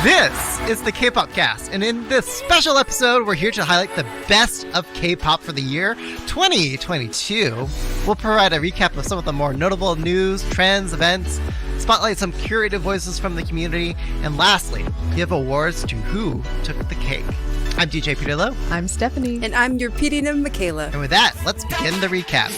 This is the K-Pop Cast, and in this special episode, we're here to highlight the best of K-pop for the year 2022. We'll provide a recap of some of the more notable news, trends, events, spotlight some curated voices from the community, and lastly, give awards to who took the cake. I'm DJ Peter Lowe. I'm Stephanie. And I'm your PDNM Michaela. And with that, let's begin the recap.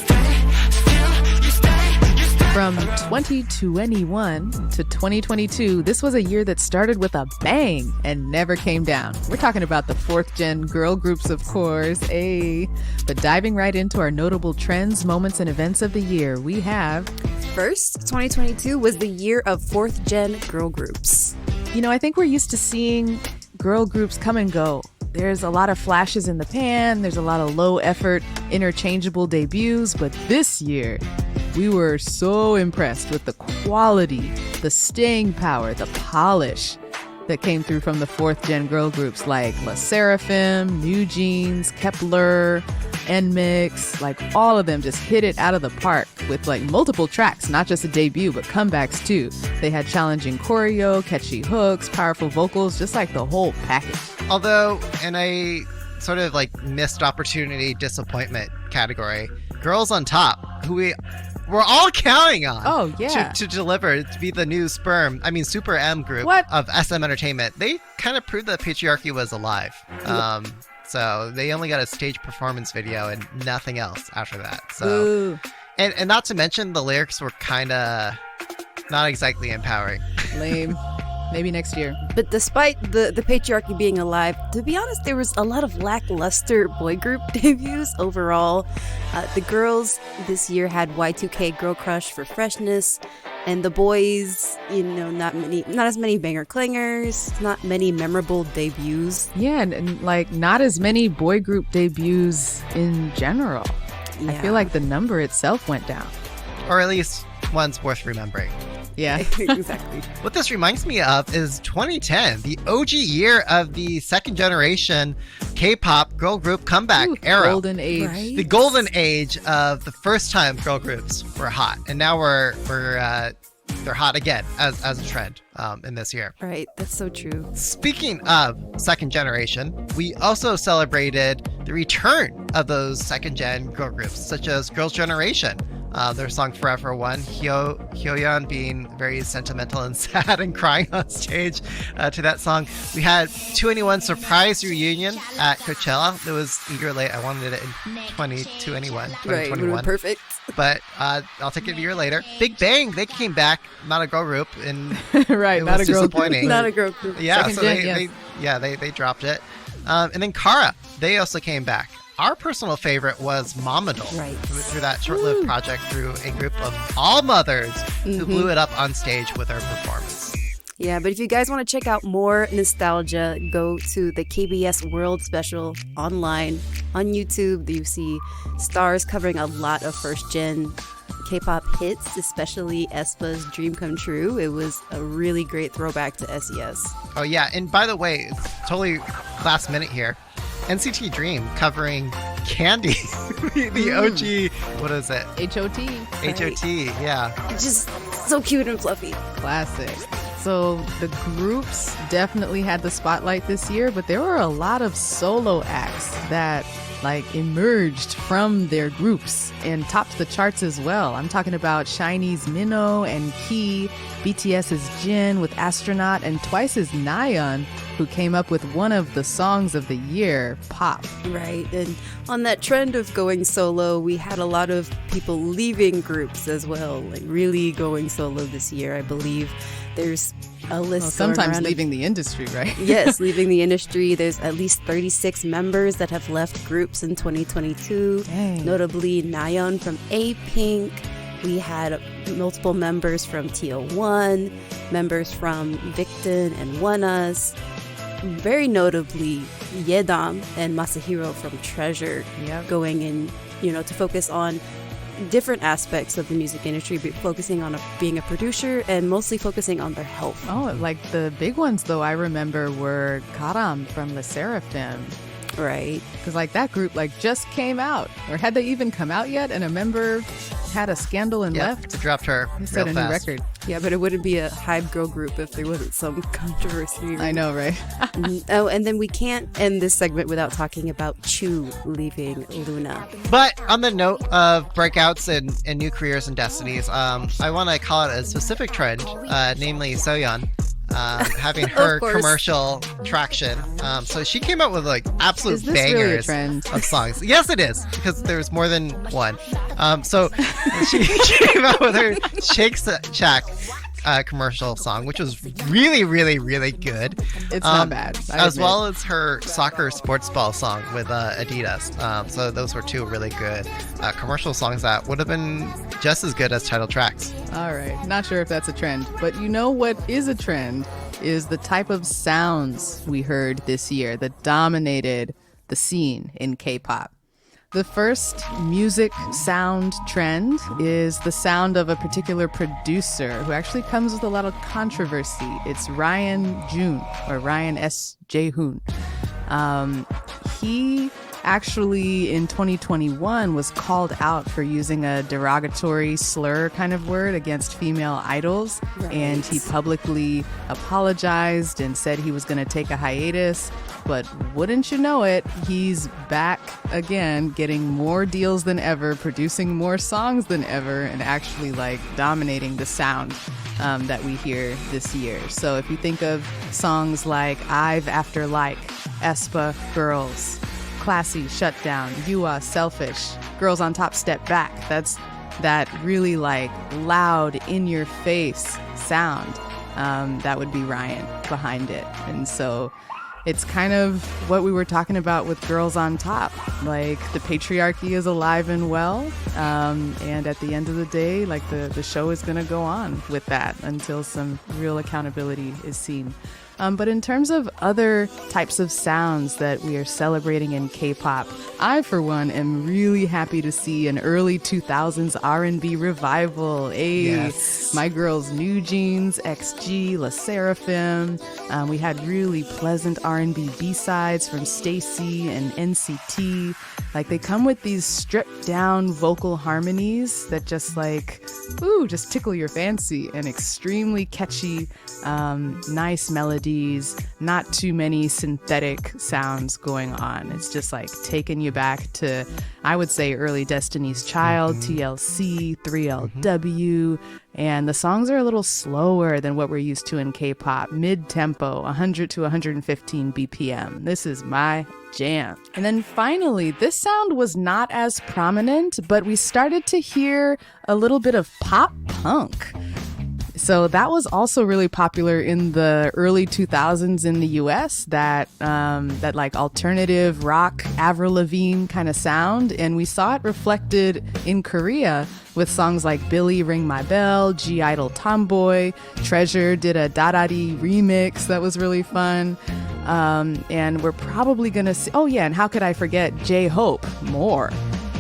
From 2021 to 2022, this was a year that started with a bang and never came down. We're talking about the fourth gen girl groups, of course. But diving right into our notable trends, moments, and events of the year, we have... First, 2022 was the year of fourth gen girl groups. You know, I think we're used to seeing girl groups come and go. There's a lot of flashes in the pan, there's a lot of low effort, interchangeable debuts, but this year, we were so impressed with the quality, the staying power, the polish that came through from the fourth gen girl groups like LE SSERAFIM, New Jeans, Kep1er, NMIXX, like all of them just hit it out of the park with like multiple tracks, not just a debut, but comebacks too. They had challenging choreo, catchy hooks, powerful vocals, just like the whole package. Although, in a sort of like missed opportunity disappointment category, Girls on Top, who we're all counting on to deliver, to be the new Super M group of SM Entertainment. They kind of proved that patriarchy was alive. So they only got a stage performance video and nothing else after that. So, and not to mention the lyrics were kind of not exactly empowering. Lame. Maybe next year. But despite the patriarchy being alive, to be honest, there was a lot of lackluster boy group debuts overall. The girls this year had Y2K Girl Crush for freshness, and the boys, not as many banger clangers, not many memorable debuts. Yeah, and like not as many boy group debuts in general. Yeah. I feel like the number itself went down. Or at least one's worth remembering. Yeah, exactly. What this reminds me of is 2010, the OG year of the second generation K-pop girl group comeback era. Golden age. Right? The golden age of the first time girl groups were hot. And now they're hot again as a trend in this year. Right, that's so true. Speaking of second generation, we also celebrated the return of those second gen girl groups, such as Girls' Generation. Their song Forever One, Hyoyeon being very sentimental and sad and crying on stage to that song. We had 2NE1 surprise reunion at Coachella. It was a year late. I wanted it in 2021. Right, it would have been perfect. But I'll take it a year later. Big Bang, they came back, not a girl group, and right, it not was a girl disappointing. group. Not a girl group. Yeah, second so gen, they dropped it. And then Kara, they also came back. Our personal favorite was Mamadol, right, through that short-lived project, through a group of all mothers who blew it up on stage with their performance. Yeah, but if you guys want to check out more nostalgia, go to the KBS World Special online on YouTube. You see stars covering a lot of first-gen K-pop hits, especially aespa's Dream Come True. It was a really great throwback to SES. Oh, yeah, and by the way, it's totally last minute here. NCT Dream covering Candy, the OG, what is it? HOT. HOT, yeah. Just so cute and fluffy. Classic. So the groups definitely had the spotlight this year, but there were a lot of solo acts that emerged from their groups and topped the charts as well. I'm talking about SHINee's Minho and Key, BTS's Jin with Astronaut, and Twice's Nayeon, who came up with one of the songs of the year, Pop. Right, and on that trend of going solo, we had a lot of people leaving groups as well, really going solo this year. I believe there's a list. Sometimes leaving the industry, right? Yes, leaving the industry. There's at least 36 members that have left groups in 2022. Dang. Notably, Nayeon from A-Pink. We had multiple members from TL1, members from Victon and ONEUS. Very notably, Yeon and Masahiro from Treasure going in, to focus on different aspects of the music industry, but focusing on being a producer and mostly focusing on their health. Oh, like the big ones, though, I remember were Karam from LE SSERAFIM. Right. Because that group just came out, or had they even come out yet? And a member had a scandal and left. It dropped her They set real a new fast. record. Yeah, but it wouldn't be a HYBE girl group if there wasn't some controversy. I know, right? Oh, and then we can't end this segment without talking about Chu leaving LOONA. But on the note of breakouts and new careers and destinies, I want to call it a specific trend, namely Soyeon. Having her commercial traction. So she came out with like absolute bangers of songs. Yes, it is, because there's more than one. So she came out with her Shake Shack commercial song, which was really, really, really good. It's not bad. As well as her soccer sports ball song with Adidas. So those were two really good commercial songs that would have been just as good as title tracks. All right. Not sure if that's a trend, but you know what is a trend is the type of sounds we heard this year that dominated the scene in K-pop. The first music sound trend is the sound of a particular producer who actually comes with a lot of controversy. It's Ryan Jun, or Ryan S. Jae-hoon. He actually in 2021 was called out for using a derogatory slur kind of word against female idols. Right. And he publicly apologized and said he was going to take a hiatus. But wouldn't you know it, he's back again, getting more deals than ever, producing more songs than ever, and actually like dominating the sound that we hear this year. So if you think of songs like I've After Like, aespa, Girls, Classy, Shutdown, You Are Selfish, Girls on Top, Step Back, that's that really like loud, in your face sound. That would be Ryan behind it. And so it's kind of what we were talking about with Girls on Top. Like, the patriarchy is alive and well. And at the end of the day, like, the show is going to go on with that until some real accountability is seen. But in terms of other types of sounds that we are celebrating in K-pop, I, for one, am really happy to see an early 2000s R&B revival. Yes. My girls New Jeans, XG, LE SSERAFIM. We had really pleasant R&B B-sides from STAYC and NCT. Like, they come with these stripped down vocal harmonies that just like, just tickle your fancy, and extremely catchy, nice melodies, not too many synthetic sounds going on. It's just like taking you back to, I would say, early Destiny's Child, TLC, 3LW. And the songs are a little slower than what we're used to in K-pop, mid-tempo, 100 to 115 BPM. This is my jam. And then finally, this sound was not as prominent, but we started to hear a little bit of pop punk. So that was also really popular in the early 2000s in the US, that like alternative rock, Avril Lavigne kind of sound. And we saw it reflected in Korea with songs like Billy Ring My Bell, G-Idol Tomboy, Treasure did a Dadadi remix that was really fun. And we're probably going to see, and how could I forget J-Hope more?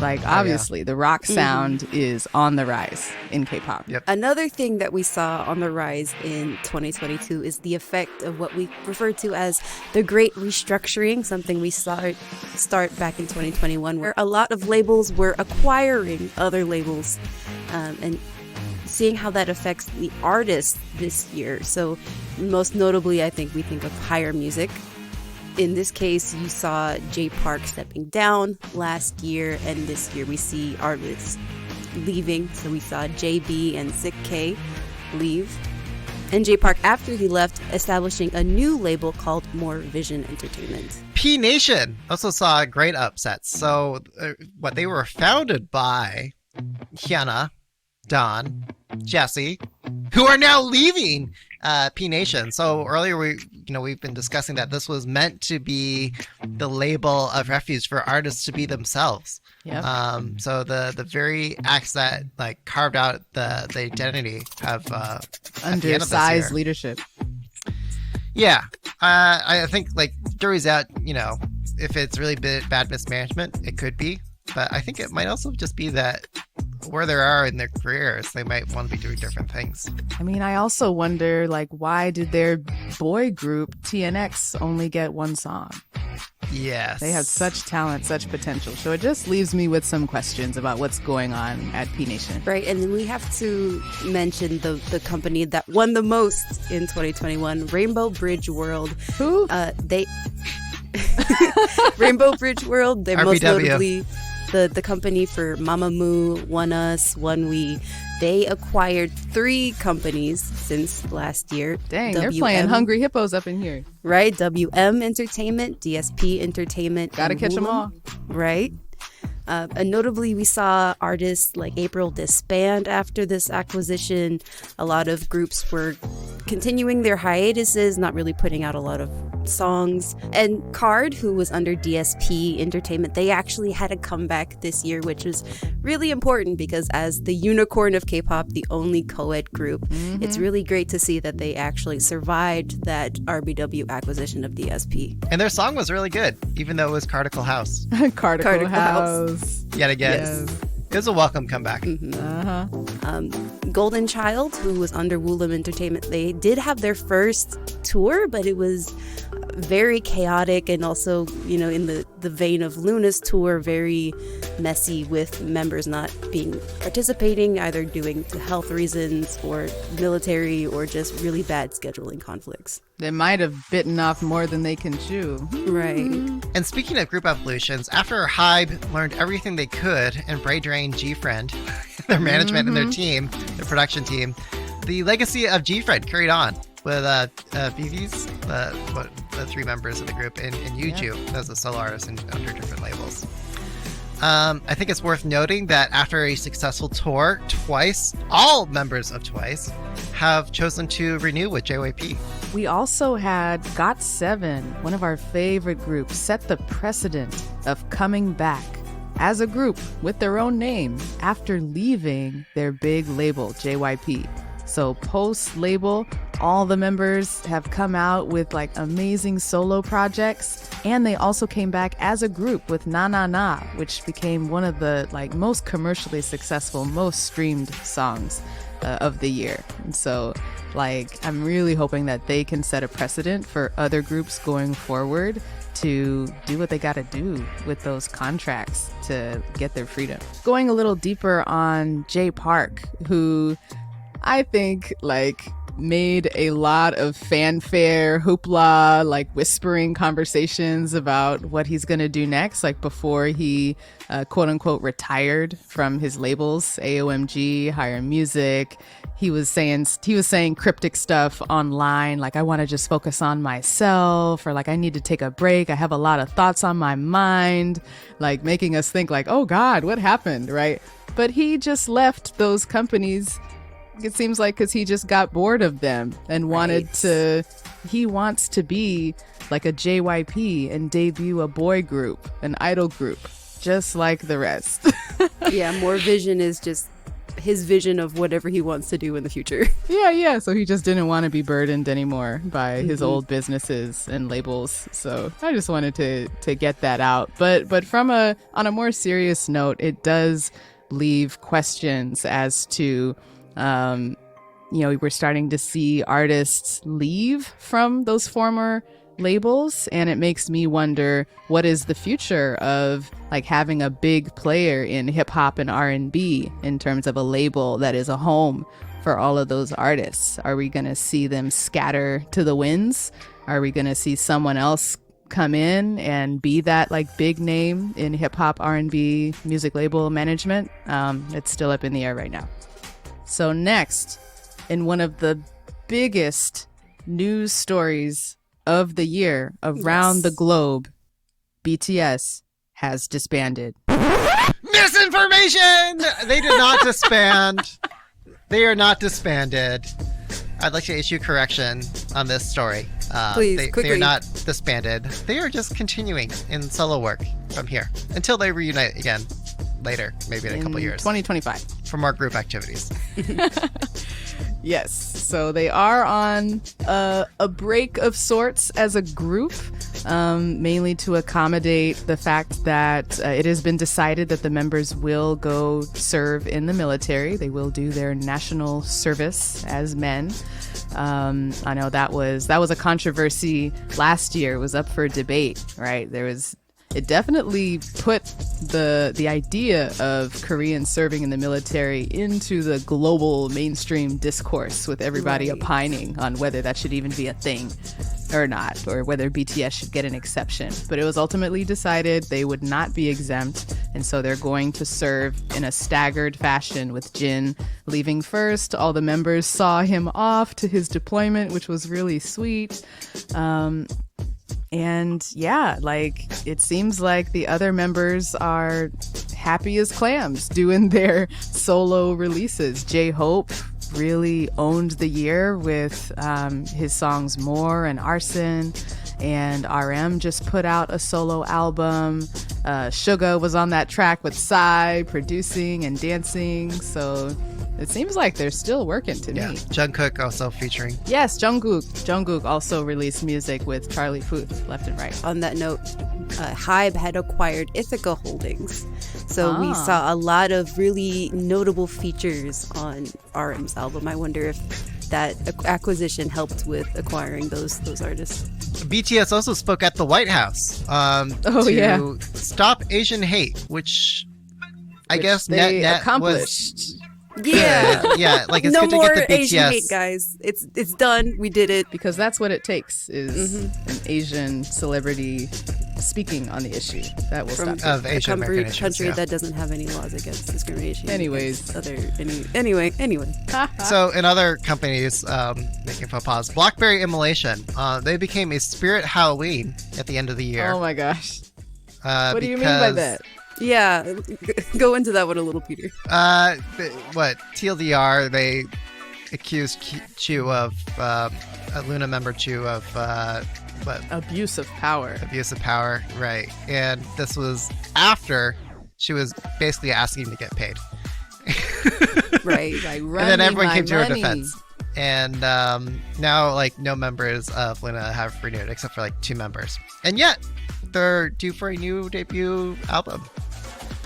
Like, obviously, the rock sound is on the rise in K-pop. Yep. Another thing that we saw on the rise in 2022 is the effect of what we refer to as the Great Restructuring, something we saw start back in 2021, where a lot of labels were acquiring other labels and seeing how that affects the artists this year. So most notably, I think we think of Higher Music. In this case, you saw Jay Park stepping down last year, and this year we see artists leaving. So we saw JB and Sick K leave. And Jay Park, after he left, establishing a new label called More Vision Entertainment. P Nation also saw great upsets. So they were founded by Hyuna, Don, Jesse, who are now leaving P Nation. So earlier we've been discussing that this was meant to be the label of refuge for artists to be themselves. Yep. So the very acts that like carved out the identity have under size leadership. Yeah, I think like jury's out. If it's really bad mismanagement, it could be. But I think it might also just be that where they are in their careers, they might want to be doing different things. I mean, I also wonder, like, why did their boy group TNX only get one song? Yes. They have such talent, such potential. So it just leaves me with some questions about what's going on at P Nation. Right, and then we have to mention the company that won the most in 2021, Rainbow Bridge World. Who? Rainbow Bridge World. They're RBW. most notably the company for Mamamoo, ONEUS, ONEWE. They acquired 3 companies since last year. Dang, they're playing Hungry Hippos up in here. Right, WM Entertainment, DSP Entertainment. Gotta catch them all. Right. And notably, we saw artists like April disband after this acquisition. A lot of groups were continuing their hiatuses, not really putting out a lot of songs. And KARD, who was under DSP Entertainment, they actually had a comeback this year, which was really important because as the unicorn of K-pop, the only co-ed group, it's really great to see that they actually survived that RBW acquisition of DSP. And their song was really good, even though it was Cardicle House. Cardicle House. Yet again. Yes. It was a welcome comeback. Golden Child, who was under Woollim Entertainment, they did have their first tour, but it was very chaotic and also, you know, in the vein of Luna's tour, very messy with members not participating, either due to health reasons or military or just really bad scheduling conflicts. They might have bitten off more than they can chew. Right. And speaking of group evolutions, after Hybe learned everything they could and Bray drained G-Friend, their management and their team, their production team, the legacy of G-Friend carried on with BV's, the 3 members of the group, and Yuju as a solo artist and under different labels. I think it's worth noting that after a successful tour twice, all members of TWICE have chosen to renew with JYP. We also had GOT7, one of our favorite groups, set the precedent of coming back as a group with their own name after leaving their big label, JYP. So post-label, all the members have come out with like amazing solo projects, and they also came back as a group with Na Na Na, which became one of the like most commercially successful, most streamed songs of the year. And so like I'm really hoping that they can set a precedent for other groups going forward to do what they got to do with those contracts to get their freedom. Going a little deeper on Jay Park, who I think like made a lot of fanfare, hoopla, like whispering conversations about what he's going to do next, like before he quote unquote retired from his labels, AOMG, Higher Music. He was saying cryptic stuff online, like I want to just focus on myself, or like I need to take a break. I have a lot of thoughts on my mind, like making us think like, oh God, what happened, right? But he just left those companies, it seems like, because he just got bored of them and he wants to be like a JYP and debut a boy group, an idol group, just like the rest. Yeah, More Vision is just his vision of whatever he wants to do in the future. Yeah. So he just didn't want to be burdened anymore by his old businesses and labels. So I just wanted to get that out. But on a more serious note, it does leave questions as to, we're starting to see artists leave from those former labels, and it makes me wonder, what is the future of like having a big player in hip hop and R&B in terms of a label that is a home for all of those artists? Are we going to see them scatter to the winds? Are we going to see someone else come in and be that like big name in hip hop, R&B music label management? It's still up in the air right now. So next, in one of the biggest news stories of the year around the globe, BTS has disbanded. Misinformation! They did not disband. They are not disbanded. I'd like to issue correction on this story. Please, quickly. They are not disbanded. They are just continuing in solo work from here until they reunite again later, maybe in a couple years. 2025. For more group activities. Yes, so they are on a break of sorts as a group, mainly to accommodate the fact that it has been decided that the members will go serve in the military. They will do their national service as men. I know that was a controversy last year. It was up for debate, right? It definitely put the idea of Koreans serving in the military into the global mainstream discourse, with everybody opining on whether that should even be a thing or not, or whether BTS should get an exception. But it was ultimately decided they would not be exempt, and so they're going to serve in a staggered fashion, with Jin leaving first. All the members saw him off to his deployment, which was really sweet. And yeah, like, it seems like the other members are happy as clams doing their solo releases. J-Hope really owned the year with his songs More and Arson, and RM just put out a solo album. Suga was on that track with Psy, producing and dancing, so it seems like they're still working to me. Jungkook also featuring. Yes, Jungkook also released music with Charlie Puth, left and right. On that note, HYBE had acquired Ithaca Holdings. So we saw a lot of really notable features on RM's album. I wonder if that acquisition helped with acquiring those artists. BTS also spoke at the White House to stop Asian hate, which I guess they net accomplished. Yeah, like, it's no good to more get the BTS. Asian hate, guys. It's done. We did it. Because that's what it takes, is an Asian celebrity speaking on the issue. That will stop of Asian American country issues, that doesn't have any laws against discrimination. Anyways. Anyway. So in other companies making faux pas, BlackBerry Immolation, they became a spirit Halloween at the end of the year. Oh my gosh. What do you mean by that? Yeah, go into that one a little, Peter. TLDR, they accused Chu of, Luna member Chu of, Abuse of power. Abuse of power, right. And this was after she was basically asking to get paid. Right. Like, and then everyone came to her defense. And now, like, no members of Luna have renewed, except for, like, 2 members. And yet, they're due for a new debut album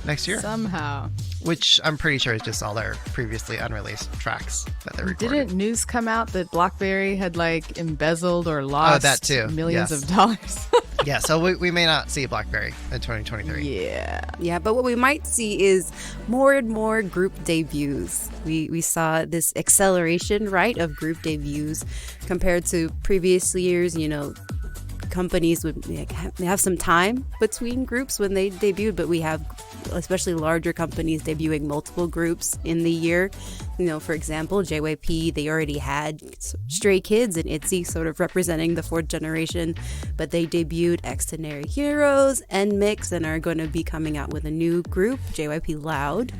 next year. Somehow. Which I'm pretty sure is just all their previously unreleased tracks that they recorded. Didn't news come out that BlackBerry had, like, embezzled or lost that too. millions of dollars? Yeah, so we may not see BlackBerry in 2023. Yeah, but what we might see is more and more group debuts. We saw this acceleration, right, of group debuts compared to previous years. You know, companies would have some time between groups when they debuted, but we have especially larger companies debuting multiple groups in the year. You know, for example, JYP, they already had Stray Kids and ITZY sort of representing the 4th generation, but they debuted Extraordinary Heroes and Mix and are going to be coming out with a new group, JYP Loud.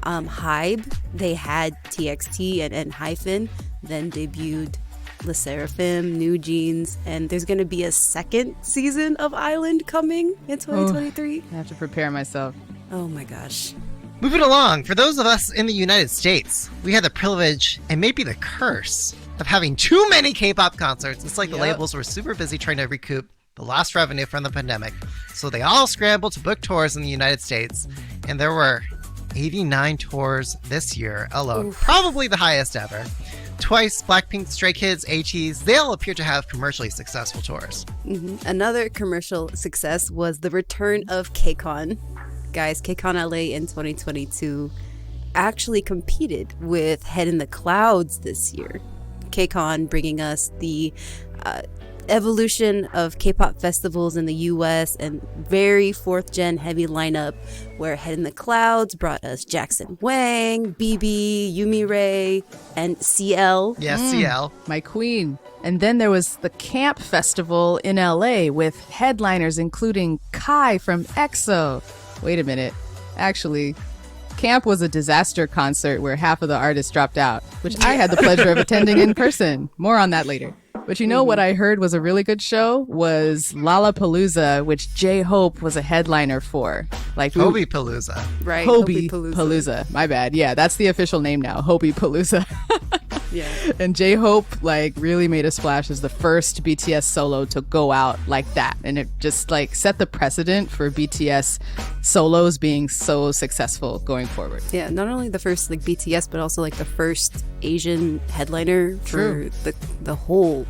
HYBE, they had TXT and Hyphen, then debuted LE SSERAFIM, New Jeans, and there's going to be a 2nd season of Island coming in 2023. I have to prepare myself. Oh my gosh. Moving along, for those of us in the United States, we had the privilege and maybe the curse of having too many K-pop concerts. It's like the labels were super busy trying to recoup the lost revenue from the pandemic, so they all scrambled to book tours in the United States, and there were 89 tours this year alone. Oof. Probably the highest ever. Twice, Blackpink, Stray Kids, ATEEZ, they all appear to have commercially successful tours. Another commercial success was the return of KCON. Guys, KCON LA in 2022 actually competed with Head in the Clouds this year. KCON bringing us the evolution of K-pop festivals in the US and very 4th gen heavy lineup, where Head in the Clouds brought us Jackson Wang, BB, Yumi Ray, and CL. Yes, CL. My queen. And then there was the Camp Festival in LA with headliners including Kai from EXO. Wait a minute. Actually, Camp was a disaster concert where half of the artists dropped out, which I had the pleasure of attending in person. More on that later. But you know what I heard was a really good show was Lollapalooza, which J-Hope was a headliner for. Like Hobie Palooza. Right. Hobie Palooza. My bad. Yeah, that's the official name now. Hobie Palooza. Yeah. And J-Hope like really made a splash as the first BTS solo to go out like that. And it just like set the precedent for BTS solos being so successful going forward. Yeah, not only the first like BTS, but also like the first Asian headliner for the whole.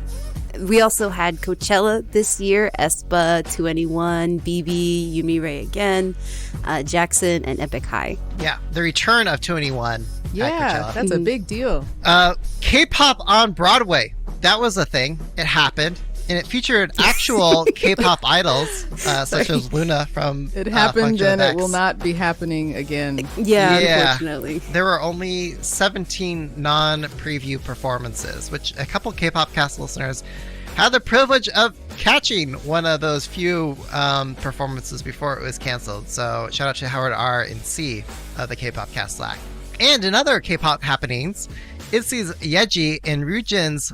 We also had Coachella this year, aespa, 2NE1, BB, Yumi Ray again, Jackson, and Epic High. Yeah, the return of 2NE1. Yeah, that's a big deal. K-pop on Broadway. That was a thing. It happened. And it featured actual K-pop idols, such as Luna from It happened and Function it will not be happening again. Yeah, unfortunately. There were only 17 non-preview performances, which a couple K-pop cast listeners had the privilege of catching one of those few performances before it was canceled. So shout out to Howard R. and C of the K-pop cast Slack. And in other K-pop happenings, ITZY's Yeji and Ryujin's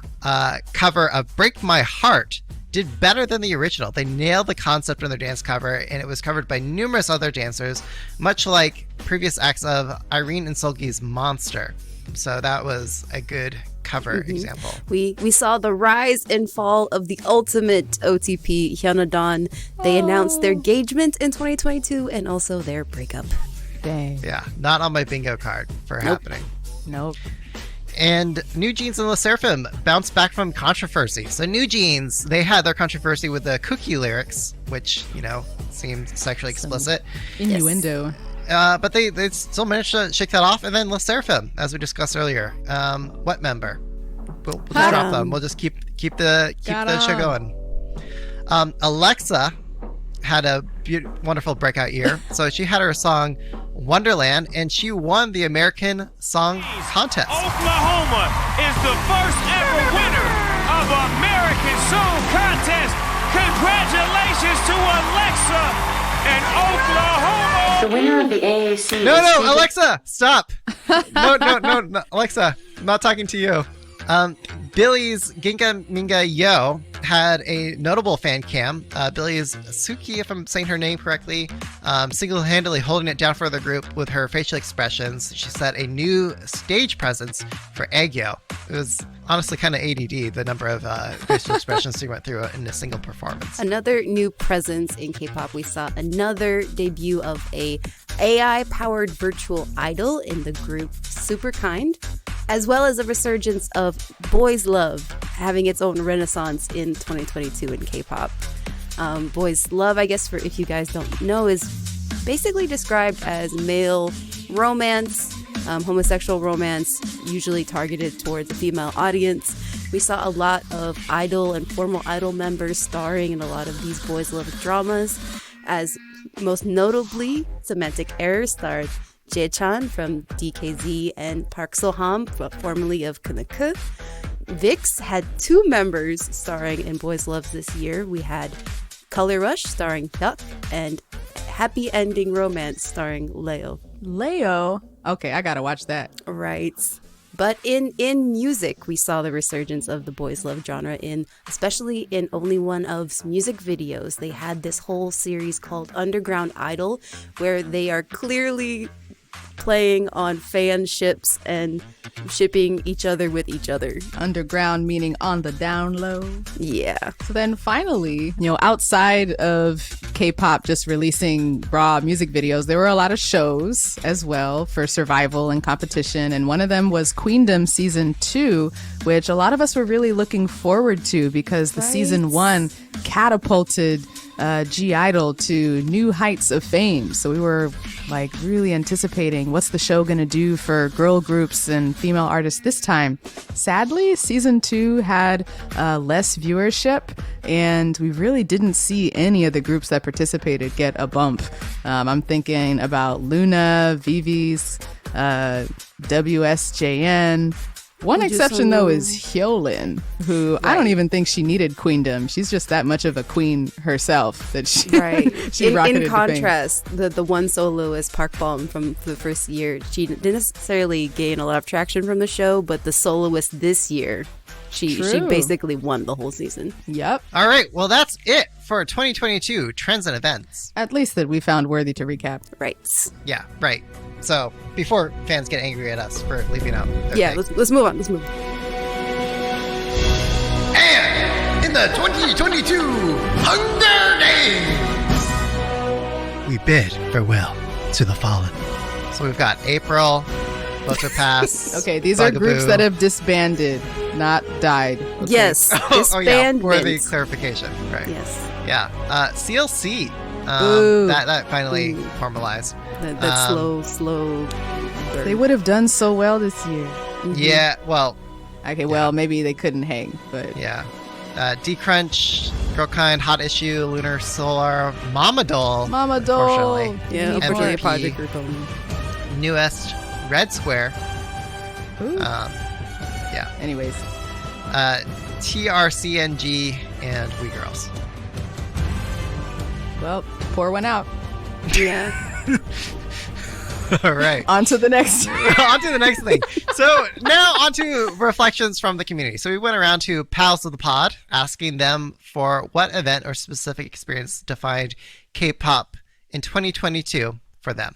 cover of Break My Heart did better than the original. They nailed the concept in their dance cover, and it was covered by numerous other dancers, much like previous acts of Irene and Seulgi's Monster. So that was a good cover example. We saw the rise and fall of the ultimate OTP, Hyunodon. They announced their engagement in 2022 and also their breakup. Dang. Yeah, not on my bingo card for happening. Nope. And New Jeans and LE SSERAFIM bounced back from controversy. So New Jeans, they had their controversy with the Cookie lyrics, which, you know, seemed sexually explicit. Innuendo. But they still managed to shake that off. And then LE SSERAFIM, as we discussed earlier. What member? We'll just drop them. We'll just keep the show going. Alexa had a wonderful breakout year. So she had her song Wonderland, and she won the American Song Contest. Oklahoma is the first ever winner of American Song Contest. Congratulations to Alexa and Oklahoma. The winner of the AAC. No, Alexa, stop. No, Alexa, I'm not talking to you. Billy's Ginga Minga Yo had a notable fan cam. Billy's Suki, if I'm saying her name correctly, single-handedly holding it down for the group with her facial expressions. She set a new stage presence for Aegyo. It was honestly kind of ADD, the number of facial expressions she went through in a single performance. Another new presence in K-pop, we saw another debut of a AI-powered virtual idol in the group Superkind, as well as a resurgence of Boys Love having its own renaissance in 2022 in K-pop. Boys Love, I guess, for if you guys don't know, is basically described as male romance, homosexual romance, usually targeted towards a female audience. We saw a lot of idol and formal idol members starring in a lot of these Boys Love dramas, as most notably, Semantic Error starred Jae-chan from DKZ and Park So-ham, formerly of KNK. VIX had two members starring in Boys Love this year. We had Color Rush starring Hyuk and Happy Ending Romance starring Leo. Leo? Okay, I gotta watch that. Right. But in music, we saw the resurgence of the Boys Love genre, especially in Only One Of's music videos. They had this whole series called Underground Idol, where they are clearly playing on fan ships and shipping each other with each other. Underground meaning on the down low. Yeah. So then finally, outside of K-pop just releasing raw music videos, there were a lot of shows as well for survival and competition. And one of them was Queendom Season 2, which a lot of us were really looking forward to because the Season 1 catapulted G-Idol to new heights of fame. So we were really anticipating what's the show going to do for girl groups and female artists this time. Sadly, Season 2 had less viewership, and we really didn't see any of the groups that participated get a bump. I'm thinking about Luna, Vivi's, WSJN. One exception, though, is Hyolyn, who I don't even think she needed queendom. She's just that much of a queen herself that she she rocketed in contrast, the one soloist, Park Bom, from the first year, she didn't necessarily gain a lot of traction from the show, but the soloist this year She basically won the whole season. Yep. All right. Well, that's it for 2022 trends and events. At least that we found worthy to recap. Right. Yeah, right. So before fans get angry at us for leaving out. Yeah, let's move on. Let's move on. And in the 2022 Hunger Games, we bid farewell to the fallen. So we've got April, Butcher Pass. Okay, these Bugaboo. are groups that have disbanded, not died. Okay. Yes, disbandment. For the clarification, right? Yes. Yeah. CLC. That finally formalized. That slow. Burn. They would have done so well this year. Mm-hmm. Yeah. Well. Okay. Well, maybe they couldn't hang, but yeah. D-Crunch, Girlkind, Hot Issue, Lunar Solar, Mama Doll. Unfortunately. Yeah, unfortunately, Project Group only. Newest, Red Square. Ooh. Yeah. Anyways. TRCNG and We Girls. Well, pour one out. Yeah. All right. On to the next. On to the next thing. So now on to reflections from the community. So we went around to pals of the pod, asking them for what event or specific experience defined K-pop in 2022 for them.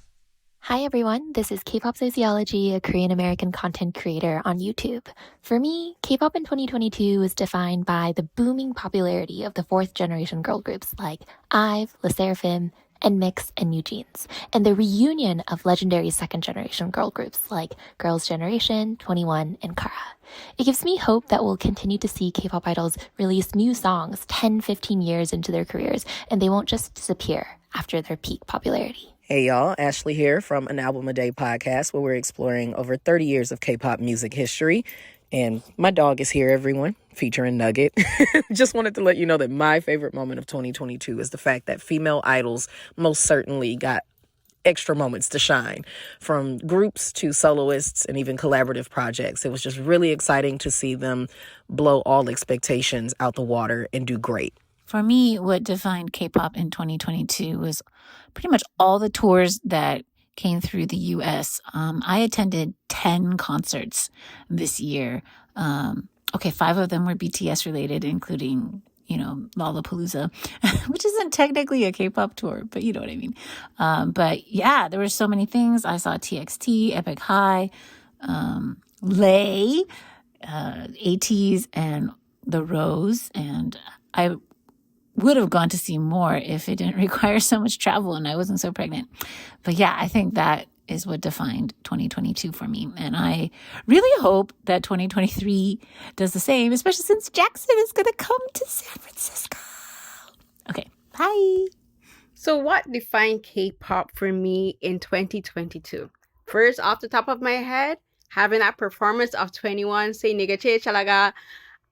Hi everyone, this is K-pop Sociology, a Korean American content creator on YouTube. For me, K-pop in 2022 was defined by the booming popularity of the fourth generation girl groups like IVE, LE SSERAFIM, NMIXX, and NewJeans, and the reunion of legendary second generation girl groups like Girls' Generation, 21, and Kara. It gives me hope that we'll continue to see K-pop idols release new songs 10, 15 years into their careers, and they won't just disappear after their peak popularity. Hey y'all, Ashley here from An Album a Day podcast, where we're exploring over 30 years of K-pop music history. And my dog is here, everyone, featuring Nugget. Just wanted to let you know that my favorite moment of 2022 is the fact that female idols most certainly got extra moments to shine. From groups to soloists and even collaborative projects. It was just really exciting to see them blow all expectations out the water and do great. For me, what defined K-pop in 2022 was pretty much all the tours that came through the U.S. I attended 10 concerts this year. 5 of them were BTS related, including, Lollapalooza, which isn't technically a K-pop tour, but you know what I mean. But yeah, there were so many things. I saw TXT, Epic High, Lay, ATEEZ, and The Rose, and I would have gone to see more if it didn't require so much travel and I wasn't so pregnant. But yeah, I think that is what defined 2022 for me. And I really hope that 2023 does the same, especially since Jackson is going to come to San Francisco. Okay, bye. So what defined K-pop for me in 2022? First, off the top of my head, having that performance of 21, Say Nigga Che Chalaga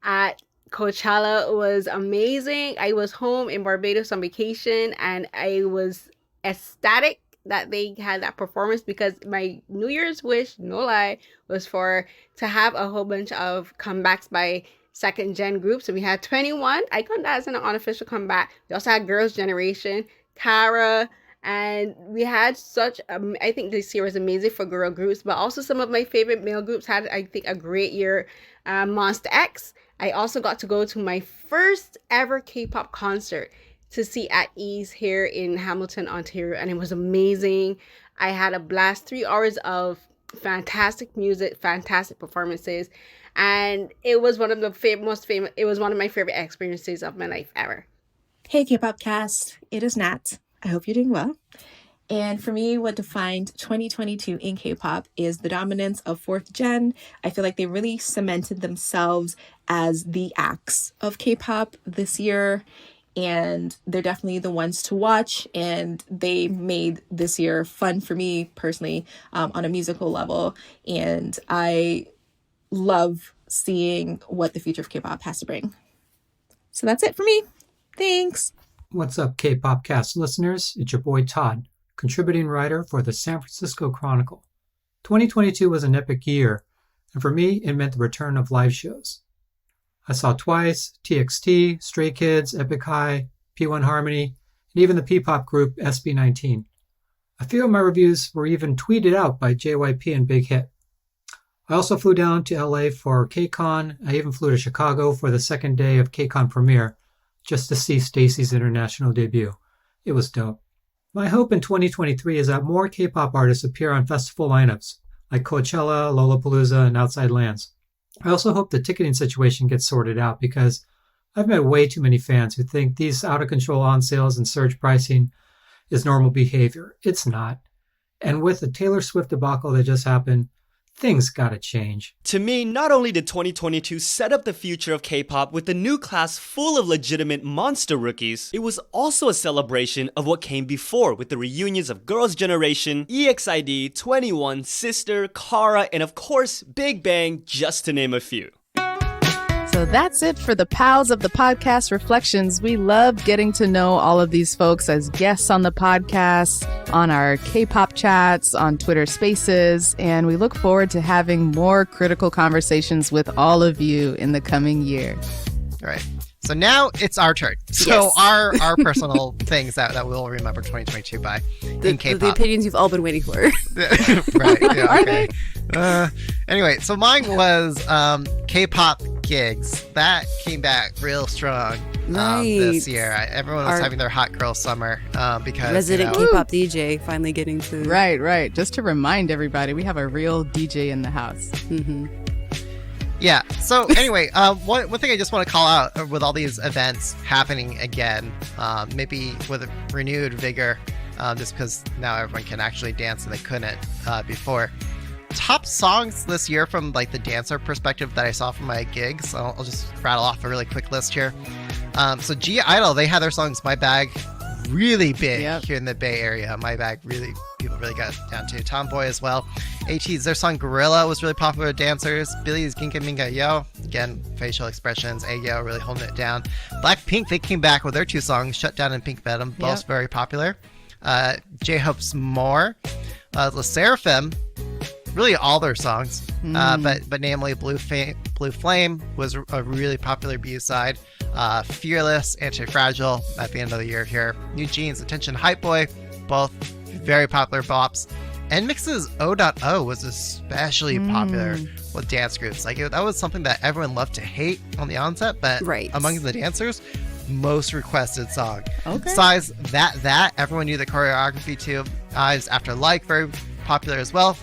at Coachella was amazing. I was home in Barbados on vacation and I was ecstatic that they had that performance because my New Year's wish, no lie, was to have a whole bunch of comebacks by second gen groups. So we had 21. I count that as an unofficial comeback. We also had Girls' Generation, Kara, and we had such, I think this year was amazing for girl groups, but also some of my favorite male groups had, I think, a great year. Monsta X. I also got to go to my first ever K-pop concert to see At Ease here in Hamilton, Ontario, and it was amazing. I had a blast, 3 hours of fantastic music, fantastic performances, and it was one of the it was one of my favorite experiences of my life ever. Hey K-pop cast, it is Nat. I hope you're doing well. And for me, what defined 2022 in K-pop is the dominance of fourth gen. I feel like they really cemented themselves as the acts of K-pop this year. And they're definitely the ones to watch. And they made this year fun for me personally on a musical level. And I love seeing what the future of K-pop has to bring. So that's it for me. Thanks. What's up, K-pop cast listeners? It's your boy Todd, contributing writer for the San Francisco Chronicle. 2022 was an epic year, and for me, it meant the return of live shows. I saw TWICE, TXT, Stray Kids, Epic High, P1 Harmony, and even the P-pop group SB19. A few of my reviews were even tweeted out by JYP and Big Hit. I also flew down to LA for KCON. I even flew to Chicago for the second day of KCON premiere just to see STAYC's international debut. It was dope. My hope in 2023 is that more K-pop artists appear on festival lineups like Coachella, Lollapalooza, and Outside Lands. I also hope the ticketing situation gets sorted out because I've met way too many fans who think these out-of-control on-sales and surge pricing is normal behavior. It's not. And with the Taylor Swift debacle that just happened, things gotta change. To me, not only did 2022 set up the future of K-pop with a new class full of legitimate monster rookies, it was also a celebration of what came before with the reunions of Girls' Generation, EXID, 21, Sister, Kara, and of course, Big Bang, just to name a few. So that's it for the Pals of the Podcast Reflections. We love getting to know all of these folks as guests on the podcast, on our K-pop chats, on Twitter Spaces, and we look forward to having more critical conversations with all of you in the coming year. All right. So now it's our turn. So yes. our personal things that we'll remember 2022 by in K-pop. The opinions you've all been waiting for. Right. Yeah, okay. Anyway, so mine was K-pop gigs. That came back real strong this year. Everyone was having their hot girl summer because resident K-pop DJ finally getting to right. Just to remind everybody, we have a real DJ in the house. Mm-hmm. Yeah. So anyway, one thing I just want to call out with all these events happening again, maybe with a renewed vigor, just because now everyone can actually dance and they couldn't before. Top songs this year from like the dancer perspective that I saw from my gigs. I'll just rattle off a really quick list here. So G Idol, they had their songs "My Bag" really big here in the Bay Area. "My Bag" people really got down to. Tomboy as well. ATEEZ, their song "Gorilla" was really popular with dancers. Billy's "Ginga Minga Yo," again facial expressions. Ayo really holding it down. Blackpink, they came back with their two songs, "Shut Down" and "Pink Venom," both very popular. J-Hope's "More," LE SSERAFIM. Really all their songs, but namely Blue Flame was a really popular B-side. Fearless, Anti-Fragile at the end of the year here. New Jeans, Attention, Hype Boy, both very popular bops. NMIXX's O.O was especially popular with dance groups. Like that was something that everyone loved to hate on the onset, but among the dancers, most requested song. Besides that everyone knew the choreography to. Eyes After Like, very popular as well.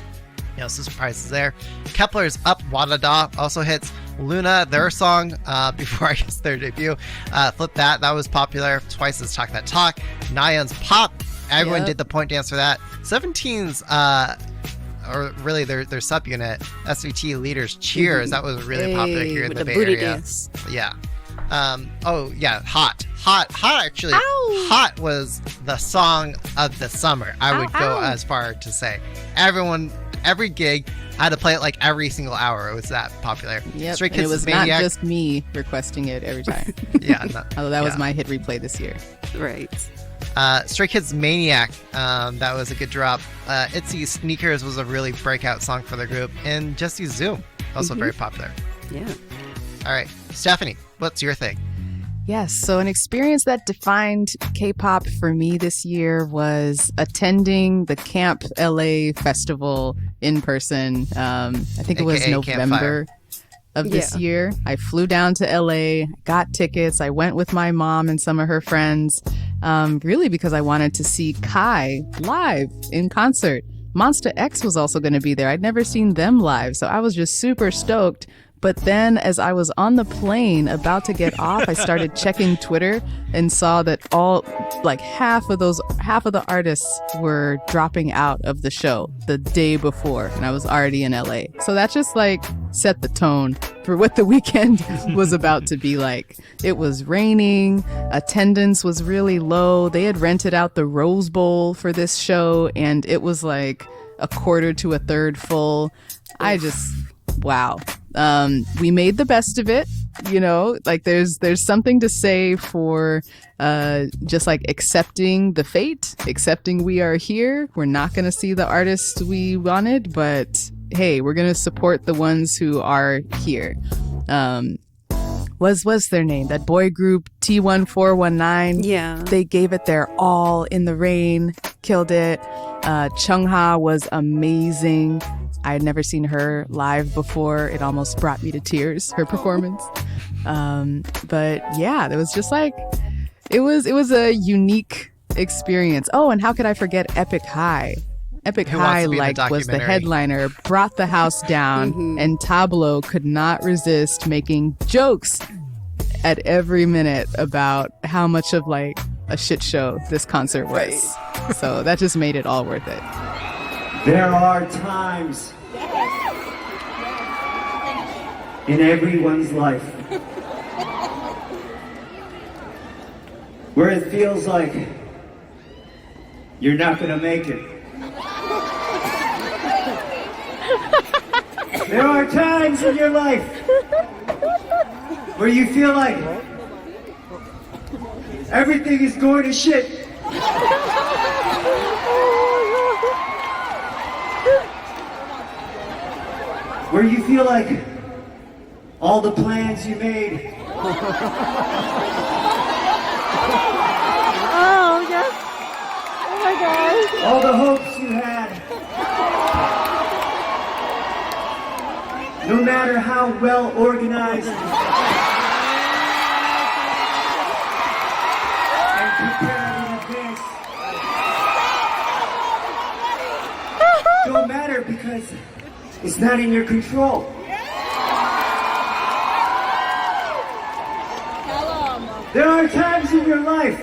No surprises there. Kepler's Up Wadada also hits. Luna, their song before I guess their debut, Flip That was popular. Twice's Talk That Talk. Nayeon's Pop, everyone did the point dance for that. 17's or really their subunit, SVT Leaders Cheers, that was really popular here in the Bay Area. Dance. Yeah. Hot actually. Ow. Hot was the song of the summer, I would go as far to say. Every gig had to play it like every single hour. It was that popular. Yep. Stray Kids, it was Maniac. Not just me requesting it every time. Although that was my hit replay this year. Right. Stray Kids Maniac, that was a good drop. ITZY Sneakers was a really breakout song for the group. And Jessie Zoom, also very popular. Yeah. All right, Stephanie, what's your thing? Yes, so an experience that defined K-pop for me this year was attending the Camp LA Festival in person. I think it was November of this year. I flew down to LA, got tickets. I went with my mom and some of her friends, really because I wanted to see Kai live in concert. Monsta X was also going to be there. I'd never seen them live, so I was just super stoked. But then as I was on the plane about to get off, I started checking Twitter and saw that half of the artists were dropping out of the show the day before, and I was already in LA. So that just set the tone for what the weekend was about to be like. It was raining, attendance was really low. They had rented out the Rose Bowl for this show, and it was like a quarter to a third full. Wow. We made the best of it, there's something to say for just accepting the fate, accepting we are here. We're not going to see the artists we wanted, but hey, we're going to support the ones who are here. What's their name? That boy group T1419. Yeah. They gave it their all in the rain, killed it. Chungha was amazing. I had never seen her live before. It almost brought me to tears, her performance. But yeah, it was just like, it was a unique experience. Oh, and how could I forget Epic High? Epic High was the headliner, brought the house down, and Tablo could not resist making jokes at every minute about how much of like a shit show this concert was. So that just made it all worth it. There are times in everyone's life where it feels like you're not gonna make it. There are times in your life where you feel like everything is going to shit. Where you feel like all the plans you made Oh, yes. Oh my gosh. all the hopes you had, no matter how well organized and prepared in advance, don't matter because it's not in your control. There are times in your life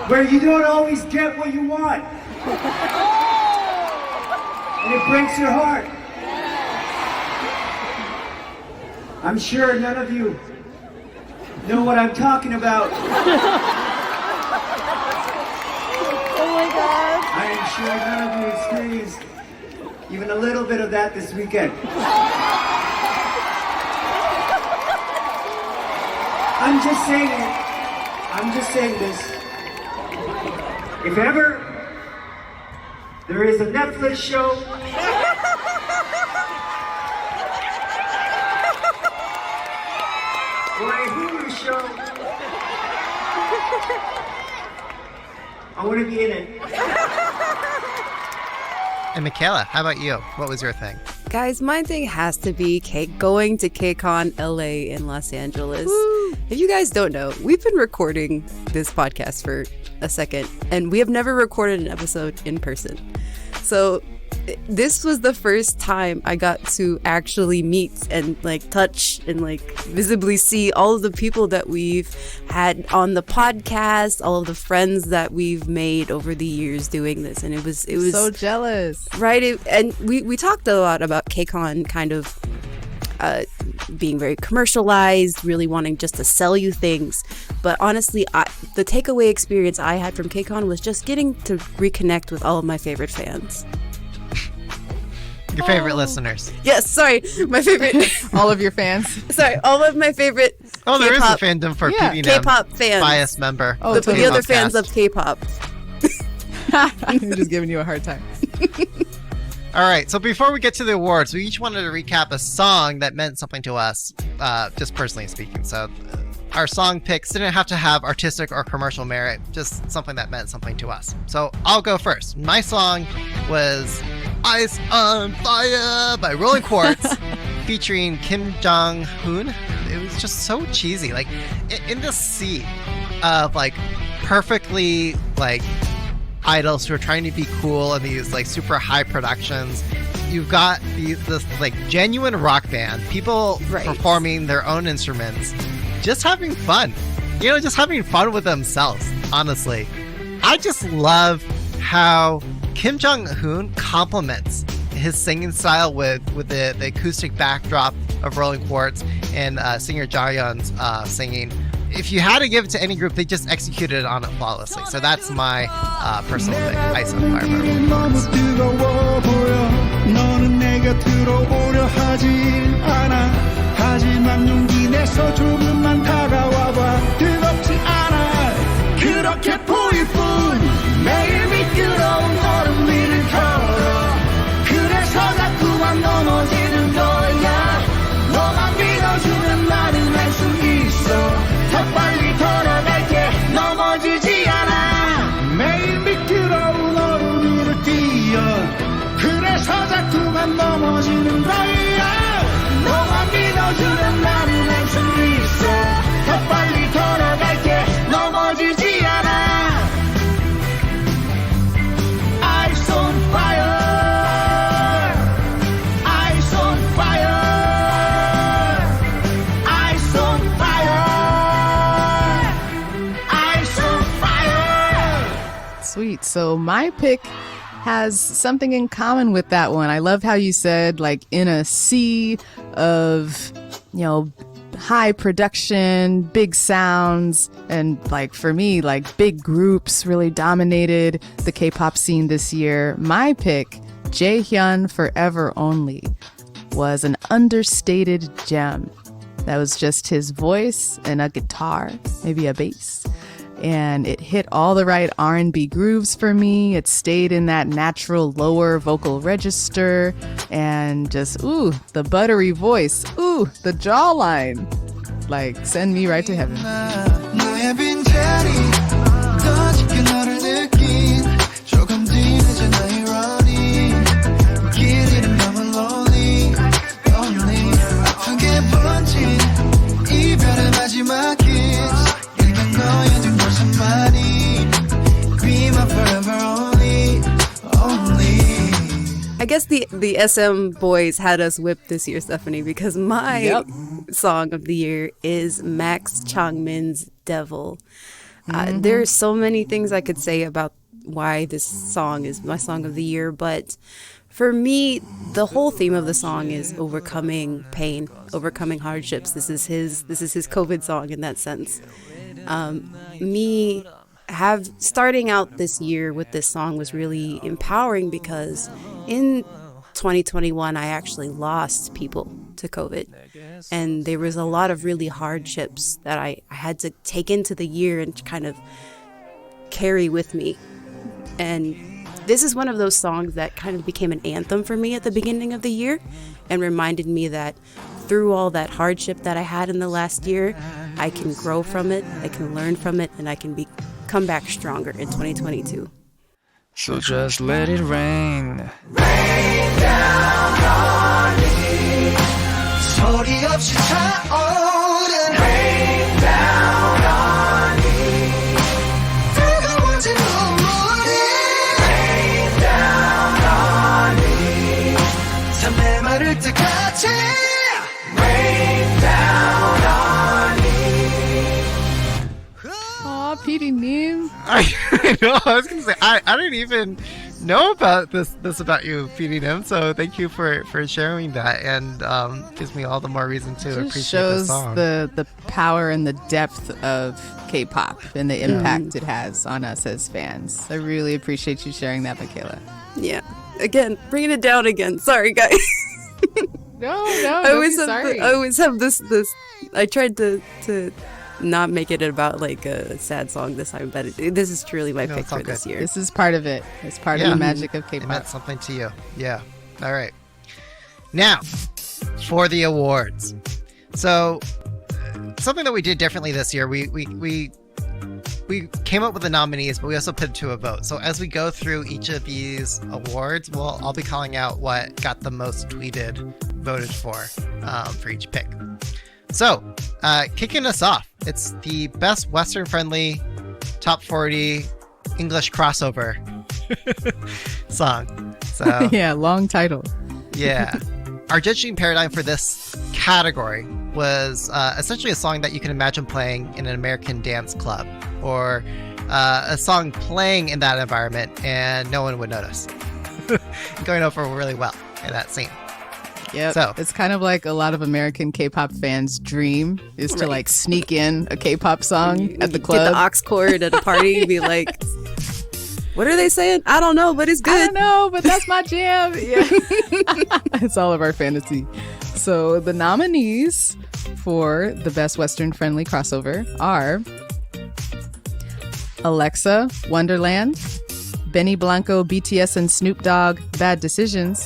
where you don't always get what you want. And it breaks your heart. I'm sure none of you know what I'm talking about. Oh my God. I am sure none of you experienced even a little bit of that this weekend. I'm just saying it. I'm just saying this. If ever there is a Netflix show or a Hulu show, I want to be in it. And Michaela, how about you? What was your thing? Guys, my thing has to be going to KCON LA in Los Angeles. Woo! If you guys don't know, we've been recording this podcast for a second, and we have never recorded an episode in person. So this was the first time I got to actually meet and like touch and like visibly see all of the people that we've had on the podcast, all of the friends that we've made over the years doing this, and it was so jealous, right? And we talked a lot about KCON kind of being very commercialized, really wanting just to sell you things. But honestly, the takeaway experience I had from KCON was just getting to reconnect with all of my favorite fans. Your favorite listeners. Yes, sorry. My favorite. All of your fans. Sorry, all of my favorite Oh, there K-pop, is a fandom for PBNM. K-pop fans. Biased member. Oh, the other fans of K-pop. I'm just giving you a hard time. All right, so before we get to the awards, we each wanted to recap a song that meant something to us, just personally speaking. So our song picks didn't have to have artistic or commercial merit, just something that meant something to us. So I'll go first. My song was Ice on Fire by Rolling Quartz, featuring Kim Jong-hoon. It was just so cheesy. Like, in this sea of, like, perfectly, like, idols who are trying to be cool and these like super high productions, you've got this like genuine rock band, people performing their own instruments, just having fun, just having fun with themselves. Honestly, I just love how Kim Jong-hoon complements his singing style with the acoustic backdrop of Rolling Quartz and singer Jaehyun's singing. If you had to give it to any group, they just executed on it flawlessly. So that's my personal thing. Ice on Fire by Rolling Quartz. sweet. So my pick has something in common with that one. I love how you said, like, in a sea of, high production, big sounds, and like for me, like big groups really dominated the K-pop scene this year. My pick, Jaehyun Forever Only, was an understated gem. That was just his voice and a guitar, maybe a bass. And it hit all the right R&B grooves for me. It stayed in that natural lower vocal register. And just, the buttery voice. The jawline. Like, send me right to heaven. I guess the SM boys had us whipped this year, Stephanie, because my song of the year is Max Changmin's Devil. There are so many things I could say about why this song is my song of the year, but for me, the whole theme of the song is overcoming pain, overcoming hardships. This is his COVID song in that sense. Starting out this year with this song was really empowering because in 2021 I actually lost people to COVID, and there was a lot of really hardships that I had to take into the year and kind of carry with me. And this is one of those songs that kind of became an anthem for me at the beginning of the year and reminded me that through all that hardship that I had in the last year, I can grow from it, I can learn from it, and I can come back stronger in 2022. So just let it rain. Rain down on me. 소리 없이 차오른 Rain down on me. 뜨거워진 눈물이 Rain down on me. 참 메마를 때까지 Rain down on me. Aw, PD Neem. I know. I was gonna say I didn't even know about this about you, PD Nim. So thank you for sharing that, and gives me all the more reason to appreciate shows the song. the power and the depth of K-pop and the impact it has on us as fans. I really appreciate you sharing that, Michaela. Yeah. Again, bringing it down again. Sorry, guys. No, I always have this. I tried to not make it about like a sad song this time, but this is truly my pick for this year. This is part of it. It's part of the magic of K-pop. It meant something to you. Yeah. All right. Now, for the awards. So, something that we did differently this year, we came up with the nominees, but we also put it to a vote. So as we go through each of these awards, I'll be calling out what got the most tweeted, voted for each pick. So, kicking us off, it's the best Western-friendly top 40 English crossover song. So yeah, long title. Yeah. Our judging paradigm for this category was essentially a song that you can imagine playing in an American dance club, or a song playing in that environment and no one would notice. Going over really well in that scene. Yeah, so it's kind of like a lot of American K-pop fans' dream is to like sneak in a K-pop song at the club. Get the aux cord at a party and be like, what are they saying? I don't know, but it's good. I don't know, but that's my jam. Yeah. It's all of our fantasy. So the nominees for the best Western-friendly crossover are Alexa, Wonderland, Benny Blanco, BTS and Snoop Dogg, Bad Decisions,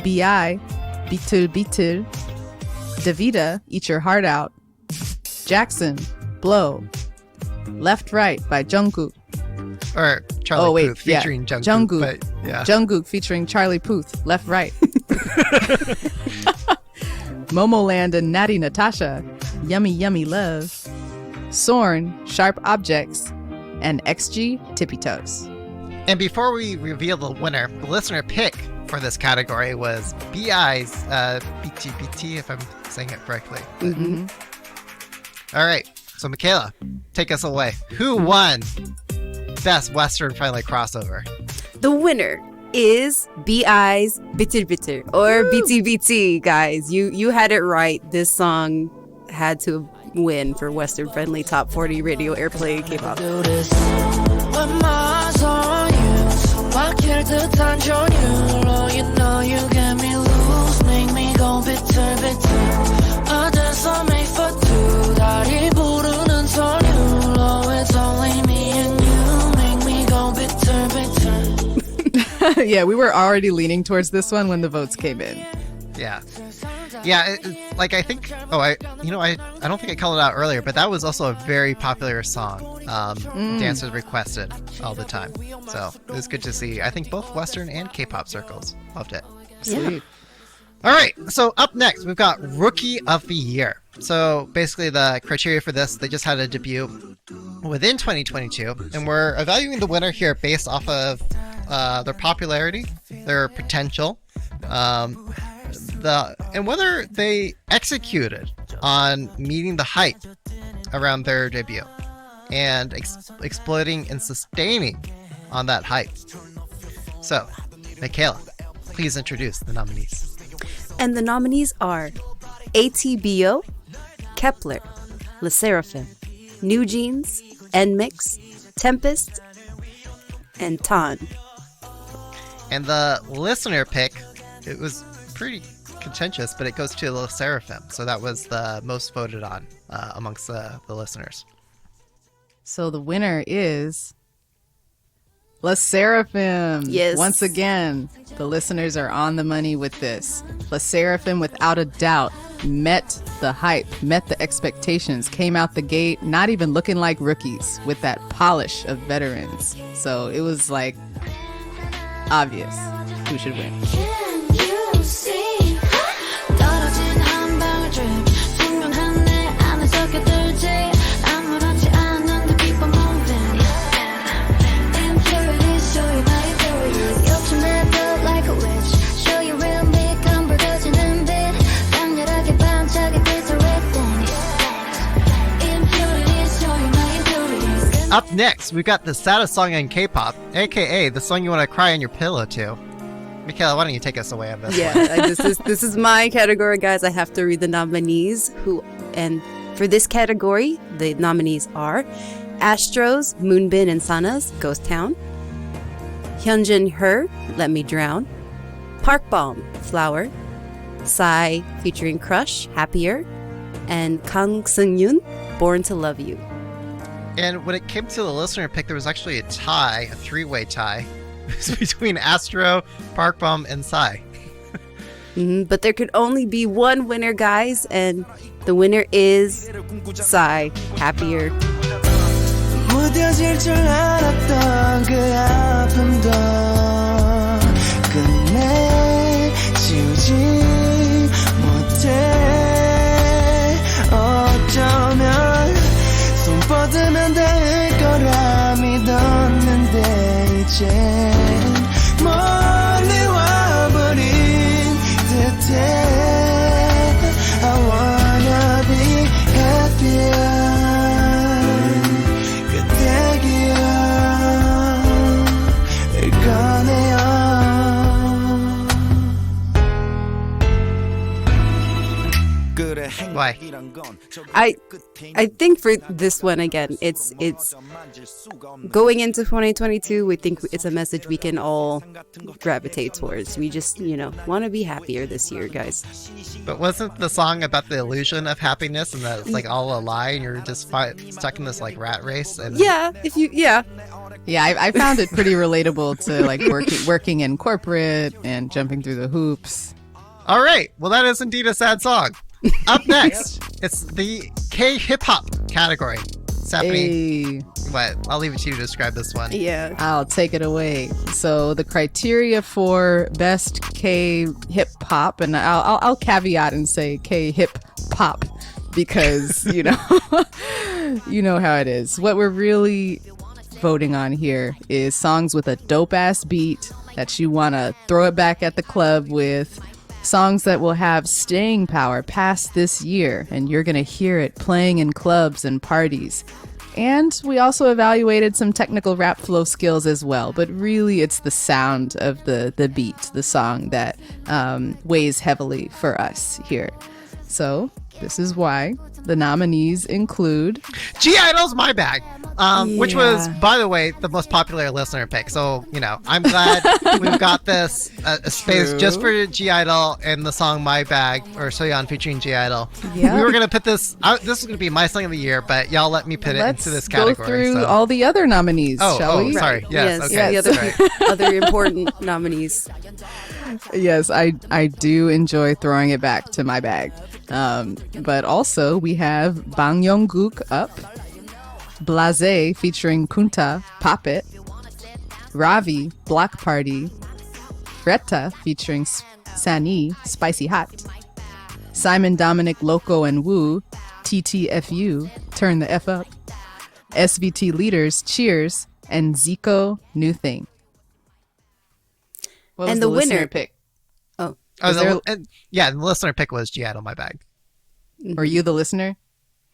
B.I., Bitul Bitul, Davida, Eat Your Heart Out, Jackson, Blow, Left Right by Jungkook. Or Charlie Puth featuring Jungkook. But, yeah. Jungkook featuring Charlie Puth, Left Right. Momoland and Natty Natasha, Yummy Yummy Love, Sorn, Sharp Objects, and XG, Tippy Toes. And before we reveal the winner, the listener pick for this category was B.I.'s BTBT, if I'm saying it correctly. Mm-hmm. All right, so Michaela, take us away. Who won best Western friendly crossover. The winner is B.I.'s Bitter Bitter, or BT BT, guys. You had it right. This song had to win for Western friendly top 40 radio airplay K-pop. Yeah, we were already leaning towards this one when the votes came in. Yeah. Like I think. I don't think I called it out earlier, but that was also a very popular song. Dancers requested all the time, so it was good to see. I think both Western and K-pop circles loved it. Sweet. All right, so up next we've got Rookie of the Year. So basically, the criteria for this, they just had a debut within 2022, and we're evaluating the winner here based off of their popularity, their potential, and whether they executed on meeting the hype around their debut and exploiting and sustaining on that hype. So, Michaela, please introduce the nominees. And the nominees are ATBO, Kepler, LE SSERAFIM, New Jeans, NMIXX, Tempest, and Tan. And the listener pick, it was pretty contentious, but it goes to LE SSERAFIM. So that was the most voted on amongst the listeners. So the winner is LE SSERAFIM. Yes. Once again, the listeners are on the money with this. LE SSERAFIM, without a doubt, met the hype, met the expectations, came out the gate, not even looking like rookies, with that polish of veterans. So it was like obvious who should win. Up next, we've got the saddest song in K-pop, aka the song you want to cry on your pillow to. Michaela, why don't you take us away on this one? This is my category, guys. I have to read the nominees. And for this category, the nominees are Astros, Moonbin and Sana's Ghost Town, Hyunjin Her, Let Me Drown, Park Bom, Flower, Psy featuring Crush, Happier, and Kang Seung-yoon, Born to Love You. And when it came to the listener pick, there was actually a tie, a three-way tie, between Astro, Park Bom, and Psy. But there could only be one winner, guys, and the winner is Psy, Happier. 무뎌질 줄 알았던 그 아픔도 끝내 지우지 못해 어쩌면 손 뻗으면 될 거라 믿었는데 이젠 멀리 와버린 듯해 I wanna be happier Why? I think for this one again, it's going into 2022. We think it's a message we can all gravitate towards. We just want to be happier this year, guys. But wasn't the song about the illusion of happiness and that it's like all a lie and you're just stuck in this like rat race? And Yeah, I found it pretty relatable to like working in corporate and jumping through the hoops. All right, well that is indeed a sad song. Up next, it's the K-hip-hop category. Stephanie, what? I'll leave it to you to describe this one. Yeah. I'll take it away. So the criteria for best K-hip-hop, and I'll caveat and say K-hip-hop because, you know how it is. What we're really voting on here is songs with a dope-ass beat that you want to throw it back at the club with. Songs that will have staying power past this year, and you're going to hear it playing in clubs and parties And we also evaluated some technical rap flow skills as well. But really, it's the sound of the beat, the song that weighs heavily for us here. So this is why the nominees include (G)I-DLE's My Bag, which was, by the way, the most popular listener pick. So, I'm glad we've got this a space just for (G)I-DLE and the song My Bag, or Soyeon featuring (G)I-DLE. Yeah. We were going to put this is going to be my song of the year, but y'all let me put it into this category. Let's go through all the other nominees, shall we? Sorry. Yes. Okay. The other important nominees. Yes, I do enjoy throwing it back to My Bag. But also we have Bang Young-guk Up, Blasé featuring Kunta, Pop It, Ravi, Block Party, Retta featuring Sani, Spicy Hot, Simon Dominic Loco and Woo, TTFU, Turn the F Up, SVT Leaders, Cheers, and Zico, New Thing. What was and the winner pick? The listener pick was (G)I-DLE My Bag. Were you the listener?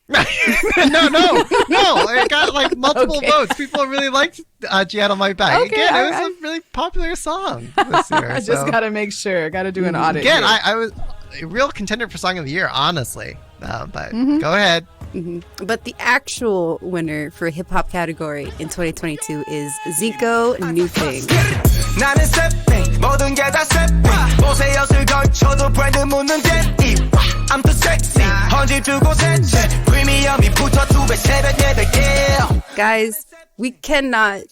No. It got like multiple votes. People really liked (G)I-DLE My Bag. Okay, Again, it was a really popular song this year. I just got to make sure. Got to do an audit. Again, here. I was a real contender for Song of the Year, honestly. But go ahead. But the actual winner for hip hop category in 2022 is Zico, New Thing. 나는 셉 모든 게 다 셉 옷에 엿을 걸쳐도 브랜드 묻는 댄이 I'm too sexy 헌집 두 곳에 프리미엄이 붙어 2배 새벽 8배 Guys, we cannot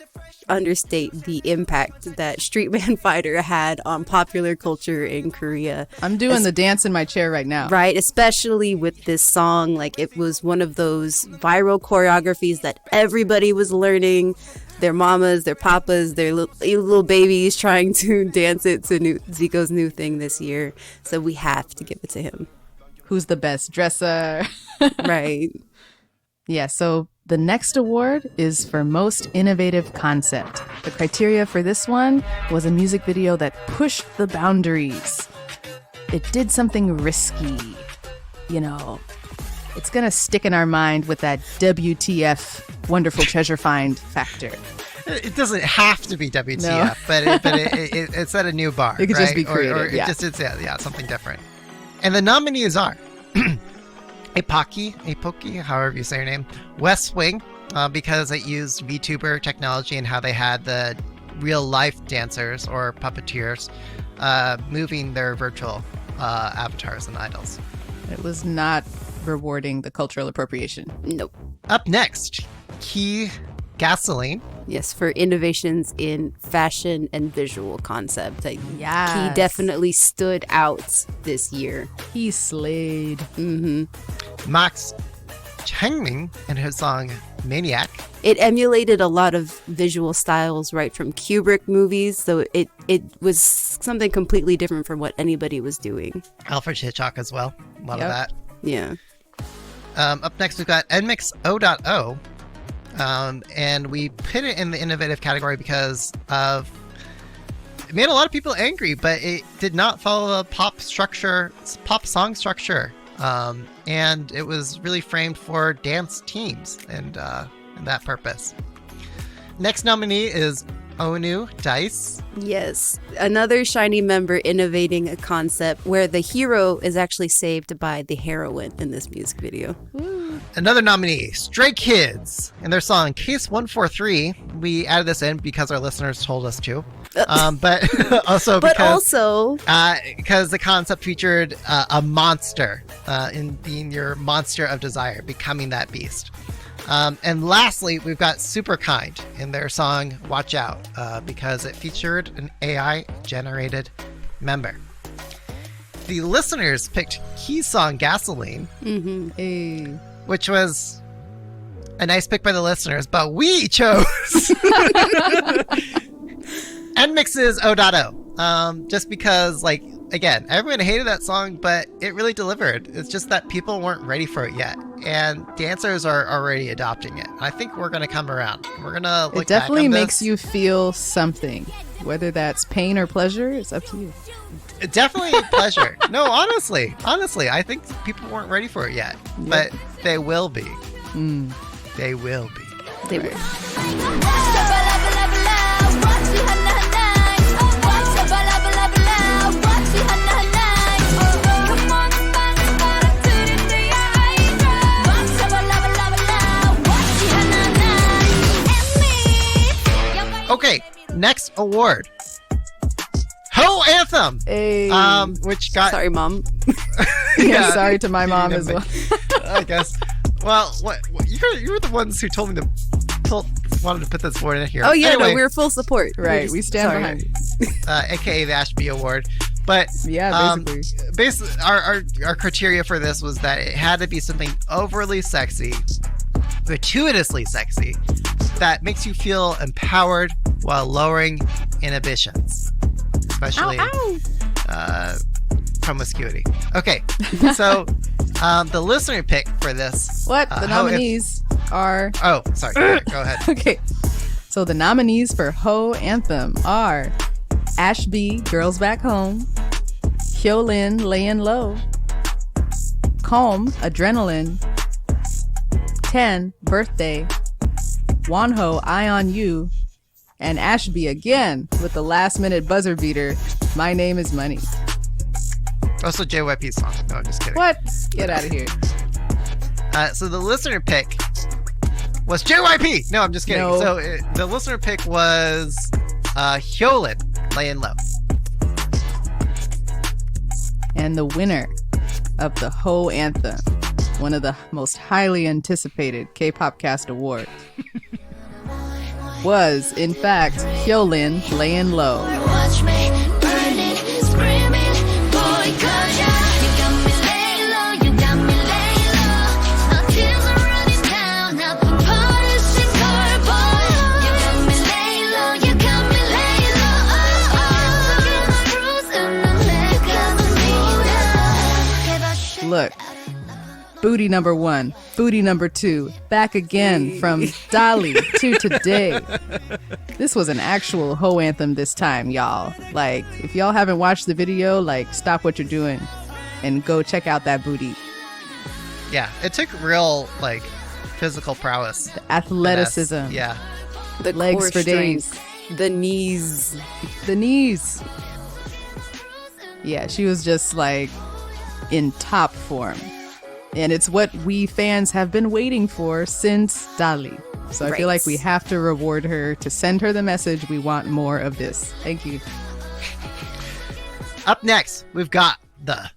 understate the impact that Streetman Fighter had on popular culture in Korea. I'm doing the dance in my chair right now. Right, especially with this song. Like, it was one of those viral choreographies that everybody was learning. Their mamas, their papas, their little babies trying to dance it to Zico's New Thing this year. So we have to give it to him. Who's the best dresser? Right. Yeah, so the next award is for Most Innovative Concept. The criteria for this one was a music video that pushed the boundaries. It did something risky. It's going to stick in our mind with that WTF wonderful treasure find factor. It doesn't have to be WTF, but it set a new bar. It could just be creative. Or it just something different. And the nominees are Epoki, however you say your name, West Wing, because it used VTuber technology and how they had the real life dancers or puppeteers moving their virtual avatars and idols. It was not rewarding the cultural appropriation. Nope. Up next, Key Gasoline. Yes, for innovations in fashion and visual concept. Key definitely stood out this year. He slayed. Max Changming and his song Maniac. It emulated a lot of visual styles right from Kubrick movies, so it was something completely different from what anybody was doing. Alfred Hitchcock as well. A lot of that. Yeah. Up next, we've got NMIX O.O. And we put it in the innovative category because it made a lot of people angry, but it did not follow a pop song structure. And it was really framed for dance teams and that purpose. Next nominee is Onu Dice. Yes, another SHINee member innovating a concept where the hero is actually saved by the heroine in this music video. Another nominee, Stray Kids, and their song Case 143. We added this in because our listeners told us to. But also because the concept featured a monster in being your monster of desire, becoming that beast. And lastly, we've got Superkind in their song Watch Out, because it featured an AI-generated member. The listeners picked Key's song Gasoline, which was a nice pick by the listeners, but we chose NMIX's O.O. Just because, again, everyone hated that song, but it really delivered. It's just that people weren't ready for it yet. And dancers are already adopting it. I think we're going to come around. We're going to look It definitely back on makes you feel something. Whether that's pain or pleasure, it's up to you. Definitely pleasure. No, honestly, I think people weren't ready for it yet, but they will be. They will be. They will. Okay, next award. Ho Anthem! Hey. Which got... Sorry, Mom. Yeah, sorry to my mom as well. I guess. Well, what you were the ones who told me wanted to put this award in here. Oh, yeah, anyway, no, we're full support. Right, we stand behind you. AKA the Ashby Award. But yeah, basically our criteria for this was that it had to be something overly sexy, gratuitously sexy, that makes you feel empowered while lowering inhibitions, especially promiscuity. Okay, so the listener pick for this. The nominees are... Oh, sorry. Go ahead. Okay, so the nominees for Ho Anthem are Ashby, Girls Back Home, Hyolyn, Layin' Low, Calm, Adrenaline, 10, Birthday, Wonho, Eye on You, and Ashby again with the last minute buzzer beater, My Name is Money. Also JYP's song. No, I'm just kidding. What? Get out of here. So the listener pick was JYP. No, I'm just kidding. No. So the listener pick was Hyolyn, Layin' Low. And the winner of the Ho Anthem, one of the most highly anticipated K-Pop Cast Awards, was, in fact, Hyolyn, Layin' Low. Watch me burning, screaming, boy, cause you got me laying low, you got me laying low. My tears are running down, now the party's in car, boy. You got me laying low, you got me laying low. Look, booty number 1, booty number 2, back again from Dolly to today. This was an actual Ho Anthem this time, y'all. Like, if y'all haven't watched the video, like, stop what you're doing and go check out that booty. Yeah, it took real, like, physical prowess. The athleticism. Yeah. The legs for days. The knees. The knees. Yeah, she was just, like, in top form. And it's what we fans have been waiting for since Dali. So I feel like we have to reward her, to send her the message, we want more of this. Thank you. Up next, we've got the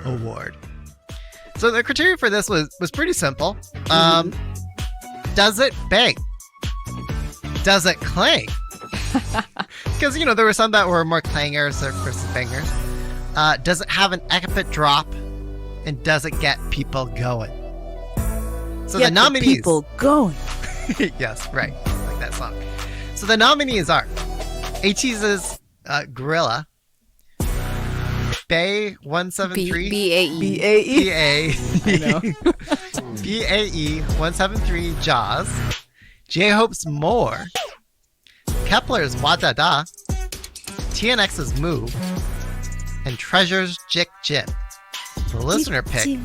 Award. So the criteria for this was pretty simple. Does it bang? Does it clang? Because, you know, there were some that were more clangers versus bangers. Does it have an epic drop? And does it get people going? So the nominees... people going. Yes, right. Like that song. So the nominees are ATEEZ's Gorilla, Bae 173, BAE. I know. BAE 173, Jaws, J-Hope's More, Kepler's Wadada, TNX's Move, and Treasure's Jik Jin. The listener pick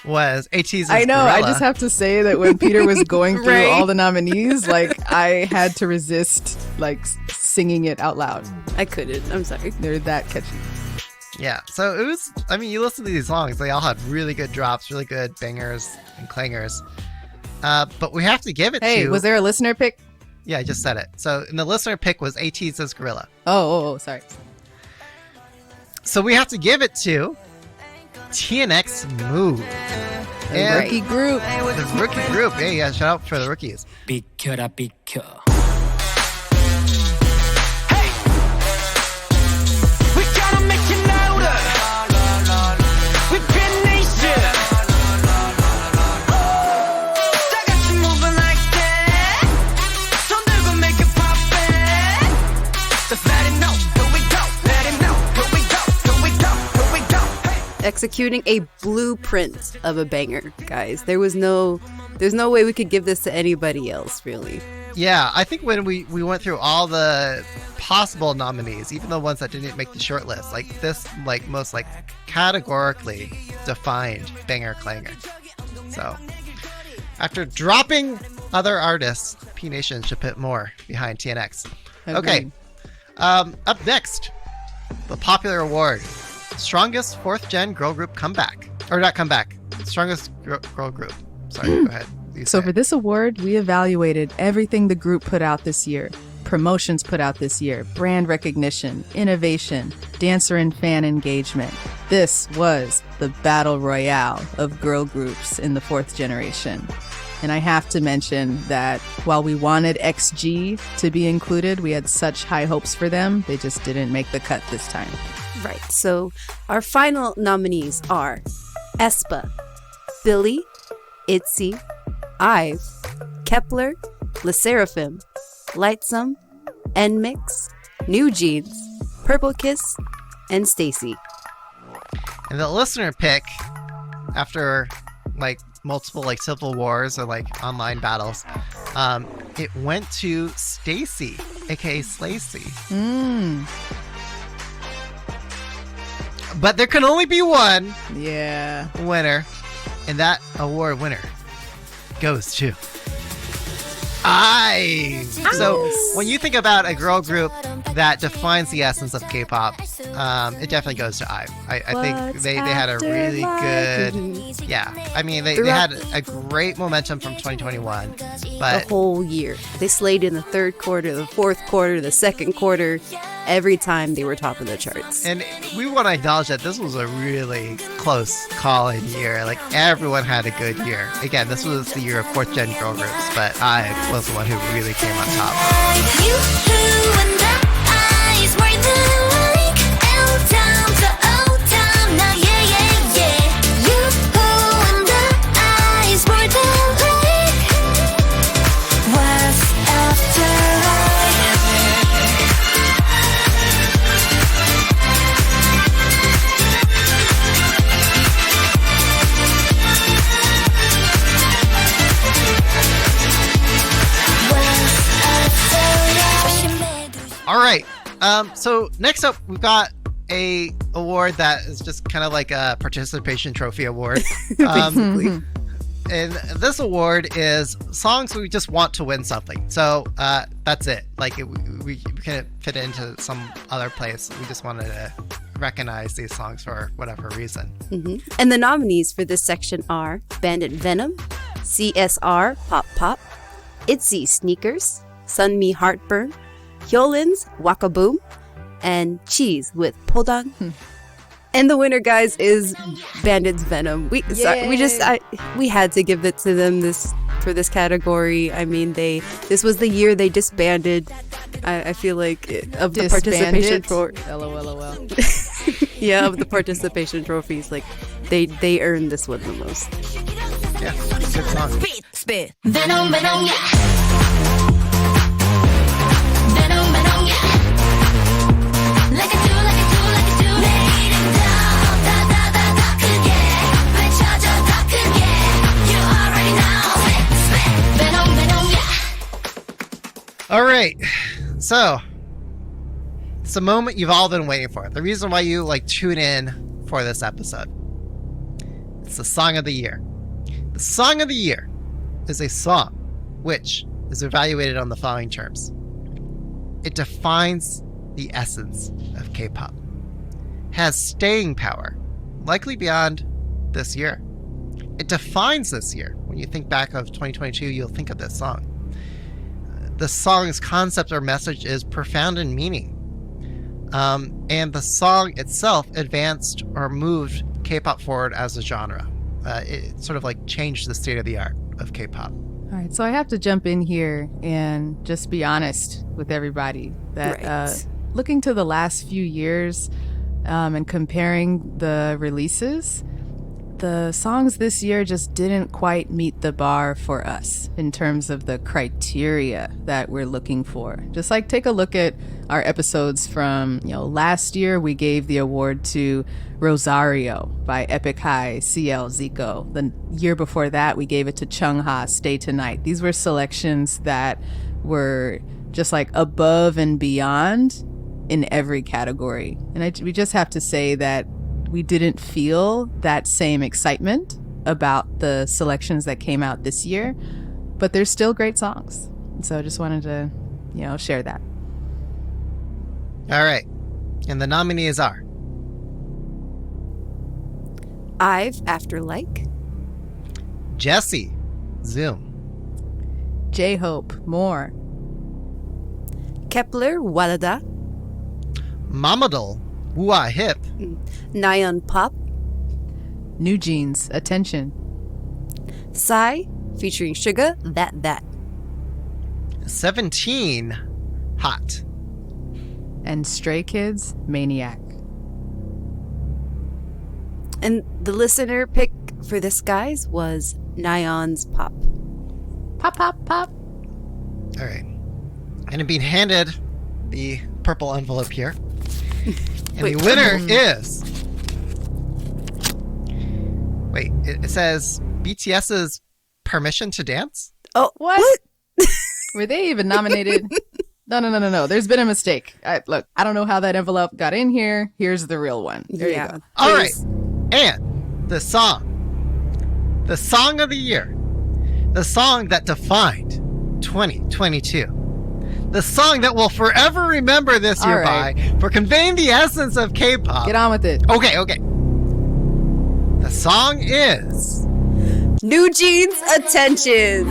was ATEEZ's I know, Gorilla. I just have to say that when Peter was going through Right. all the nominees, like, I had to resist, like, singing it out loud. I couldn't. I'm sorry. They're that catchy. Yeah, so it was, I mean, you listen to these songs, they all had really good drops, really good bangers and clangers. But we have to give it to... Hey, was there a listener pick? Yeah, I just said it. So, and the listener pick was ATEEZ's Gorilla. Oh, sorry. So we have to give it to TNX Move. The rookie group. The rookie group. Hey, yeah, shout out for the rookies. 비켜라 비켜. We gotta make it louder. We can nation. 다 같이 moving like that. 손 들고 make it poppin'. Just let it know. Here we go. Let it know. Here we go. Here we go. Here we go. Executing a blueprint of a banger, guys. There's no way we could give this to anybody else, really. Yeah, I think when we went through all the possible nominees, even the ones that didn't make the short list, like this, like most like categorically defined banger clanger. So after dropping other artists, P Nation should put more behind TNX. Okay. Up next, the popular award, Strongest 4th Gen Girl Group Comeback. Or not comeback, Strongest Girl Group. Sorry, go ahead. So for this award, we evaluated everything the group put out this year. Promotions put out this year, brand recognition, innovation, dancer and fan engagement. This was the battle royale of girl groups in the 4th generation. And I have to mention that while we wanted XG to be included, we had such high hopes for them, they just didn't make the cut this time. Right, so our final nominees are aespa, Billy, ITZY, IVE, Kep1er, LE SSERAFIM, Lightsome, NMIXX, New Jeans, Purple Kiss, and STAYC. And the listener pick, after like multiple like civil wars or like online battles, it went to STAYC, aka SLAYC. But there can only be one winner, and that award winner goes to IVE. So when you think about a girl group that defines the essence of K-pop, it definitely goes to IVE. I think they had a really good, I mean, they had a great momentum from 2021, but the whole year they slayed in the 3rd quarter, the 4th quarter, the 2nd quarter. Every time they were top of the charts. And we want to acknowledge that this was a really close call-in year. Like, everyone had a good year. Again, this was the year of 4th gen girl groups, but IVE was the one who really came on top. You and the eyes were the like L-Town to O-Town. Now, yeah, yeah, yeah. You and the eyes were the like West after right. All right. So next up, we've got a award that is just kind of like a participation trophy award. And this award is songs we just want to win something. So that's it. Like we couldn't fit it into some other place. We just wanted to recognize these songs for whatever reason. And the nominees for this section are Bandit Venom, CSR Pop Pop, ITZY Sneakers, Sunmi Heartburn, Hyolin's Waka Boom, and Cheese with Podang. And the winner, guys, is Bandit's Venom. We had to give it to them for this category. I mean, this was the year they disbanded. I feel like of the participation LOL. Yeah, of the participation trophies, like they earned this one the most. Yeah, good song. Spit. Venom, Venom, yeah. All right, so it's a moment you've all been waiting for. The reason why you tune in for this episode. It's the song of the year. The song of the year is a song which is evaluated on the following terms. It defines the essence of K-pop, has staying power, likely beyond this year. It defines this year. When you think back of 2022, you'll think of this song. The song's concept or message is profound in meaning. And the song itself advanced or moved K-pop forward as a genre. It sort of changed the state of the art of K-pop. All right, so I have to jump in here and just be honest with everybody that looking to the last few years and comparing the releases, the songs this year just didn't quite meet the bar for us in terms of the criteria that we're looking for. Just take a look at our episodes from, last year we gave the award to Rosario by Epic High, CL, Zico. The year before that we gave it to Chungha, Stay Tonight. These were selections that were just like above and beyond in every category. And we just have to say that we didn't feel that same excitement about the selections that came out this year, but there's still great songs. So I just wanted to, share that. All right. And the nominees are IVE, After Like. Jessie, Zoom. J-Hope, More. Kepler, Walada. Mamadou, Wua Hip. Nayeon Pop. New Jeans, Attention. Psy, featuring Suga, That. 17, Hot. And Stray Kids, Maniac. And the listener pick for this, guys, was Nayeon's Pop. Pop, pop, pop. All right. And being handed the purple envelope here. And the winner is... Wait, it says BTS's Permission to Dance? Oh, what? Were they even nominated? No. There's been a mistake. Look, I don't know how that envelope got in here. Here's the real one. There you go. All right. And the song of the year, the song that defined 2022, the song that we'll forever remember this year for conveying the essence of K-pop. Get on with it. Okay. The song is New Jeans, Attention.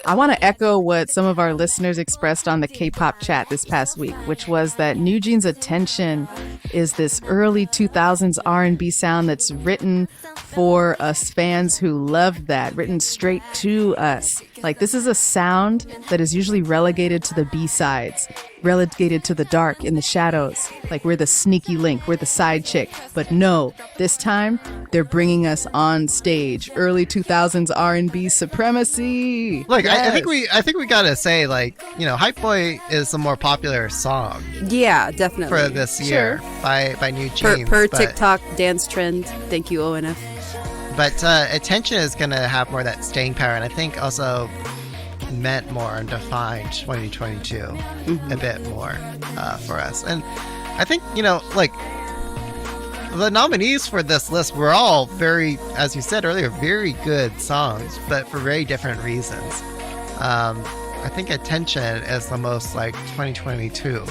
I want to echo what some of our listeners expressed on the K-pop chat this past week, which was that New Jeans Attention is this early 2000s R&B sound that's written for us fans who love that, written straight to us. Like, this is a sound that is usually relegated to the B-sides, relegated to the dark, in the shadows. Like, we're the sneaky link, we're the side chick. But no, this time, they're bringing us on stage. Early 2000s R&B supremacy. Look, yes. I think we gotta say, like, Hype Boy is the more popular song. Yeah, definitely. For this year by New Jeans. Per TikTok dance trend. Thank you, ONF. But Attention is going to have more of that staying power, and I think also meant more and defined 2022 a bit more for us. And I think, the nominees for this list were all very, as you said earlier, very good songs, but for very different reasons. I think Attention is the most, 2022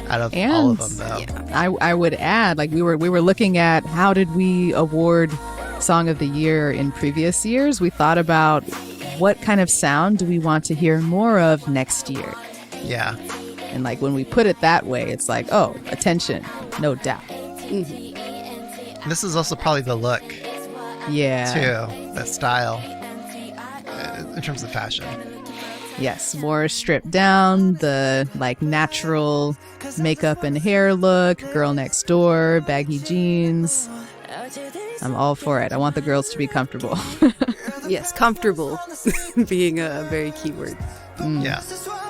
out of all of them, though. Yeah. I would add, we were looking at how did we award Song of the Year in previous years. We thought about what kind of sound do we want to hear more of next year. Yeah. And when we put it that way, it's Attention, no doubt. Mm-hmm. This is also probably the look. Yeah. Too. The style. In terms of fashion. Yes, more stripped down, the natural makeup and hair look, girl next door, baggy jeans. I'm all for it. I want the girls to be comfortable. Yes, comfortable being a very key word. Yeah,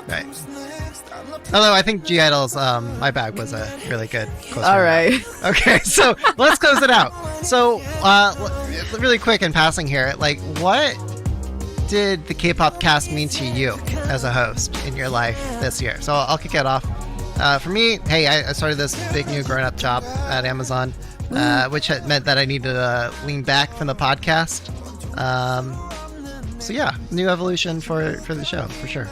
right. Although I think G-Idol's My Bag was a really good close. All right. Okay, so let's close it out. So, really quick in passing here, what did the K-pop cast mean to you as a host in your life this year? So I'll kick it off. For me, I started this big new grown-up job at Amazon. Which had meant that I needed to lean back from the podcast. So yeah, new evolution for the show, for sure.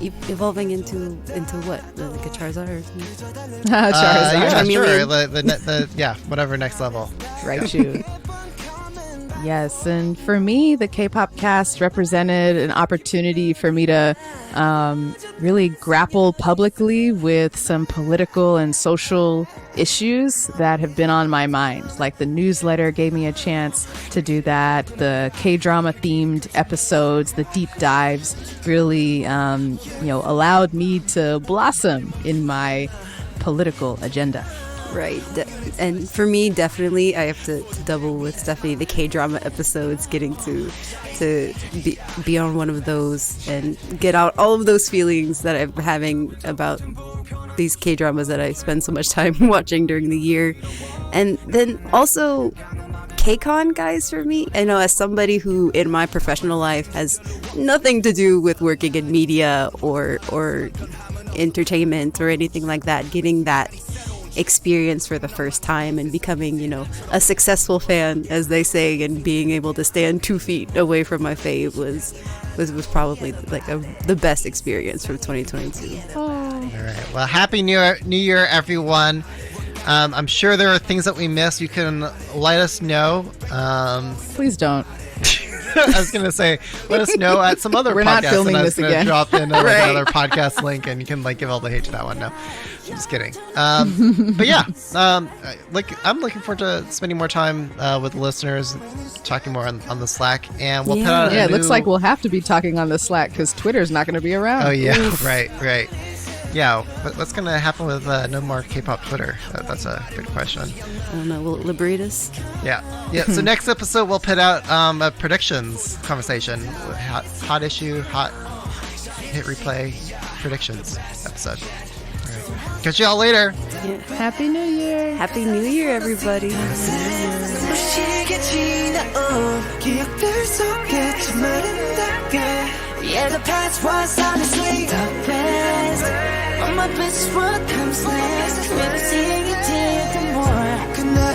Evolving into what? Like a Charizard or something? Yeah, sure. The whatever next level. Raichu. Yes, and for me, the K-pop cast represented an opportunity for me to really grapple publicly with some political and social issues that have been on my mind. The newsletter gave me a chance to do that. The K-drama themed episodes, the deep dives, really allowed me to blossom in my political agenda. Right. And for me, definitely, I have to double with Stephanie, the K-drama episodes, getting to be on one of those and get out all of those feelings that I'm having about these K-dramas that I spend so much time watching during the year. And then also KCON, guys, for me. I know as somebody who in my professional life has nothing to do with working in media or entertainment or anything like that, getting that experience for the first time and becoming, you know, a successful fan, as they say, and being able to stand 2 feet away from my fave was probably like the best experience from 2022. All right. Well, happy New Year, everyone. I'm sure there are things that we missed. You can let us know. Please don't. I was going to say, let us know at some other We're podcast. not filming this again. Drop in Right. another podcast link, and you can give all the hate to that one. No, I'm just kidding. But yeah, I'm looking forward to spending more time with the listeners, talking more on the Slack, and we'll put out. It looks like we'll have to be talking on the Slack because Twitter's not going to be around. Oh yeah, Oof. right. Yeah, but what's going to happen with no more K-pop Twitter? That's a good question. I don't know. Will it liberate us? Yeah. So next episode we'll put out a predictions conversation, hot issue, hot hit replay predictions episode. All right. Catch y'all later. Yeah. Happy New Year. Happy New Year, everybody. Yeah, the past was honestly the best. But my best is what comes next. Maybe seeing you did the more I could not.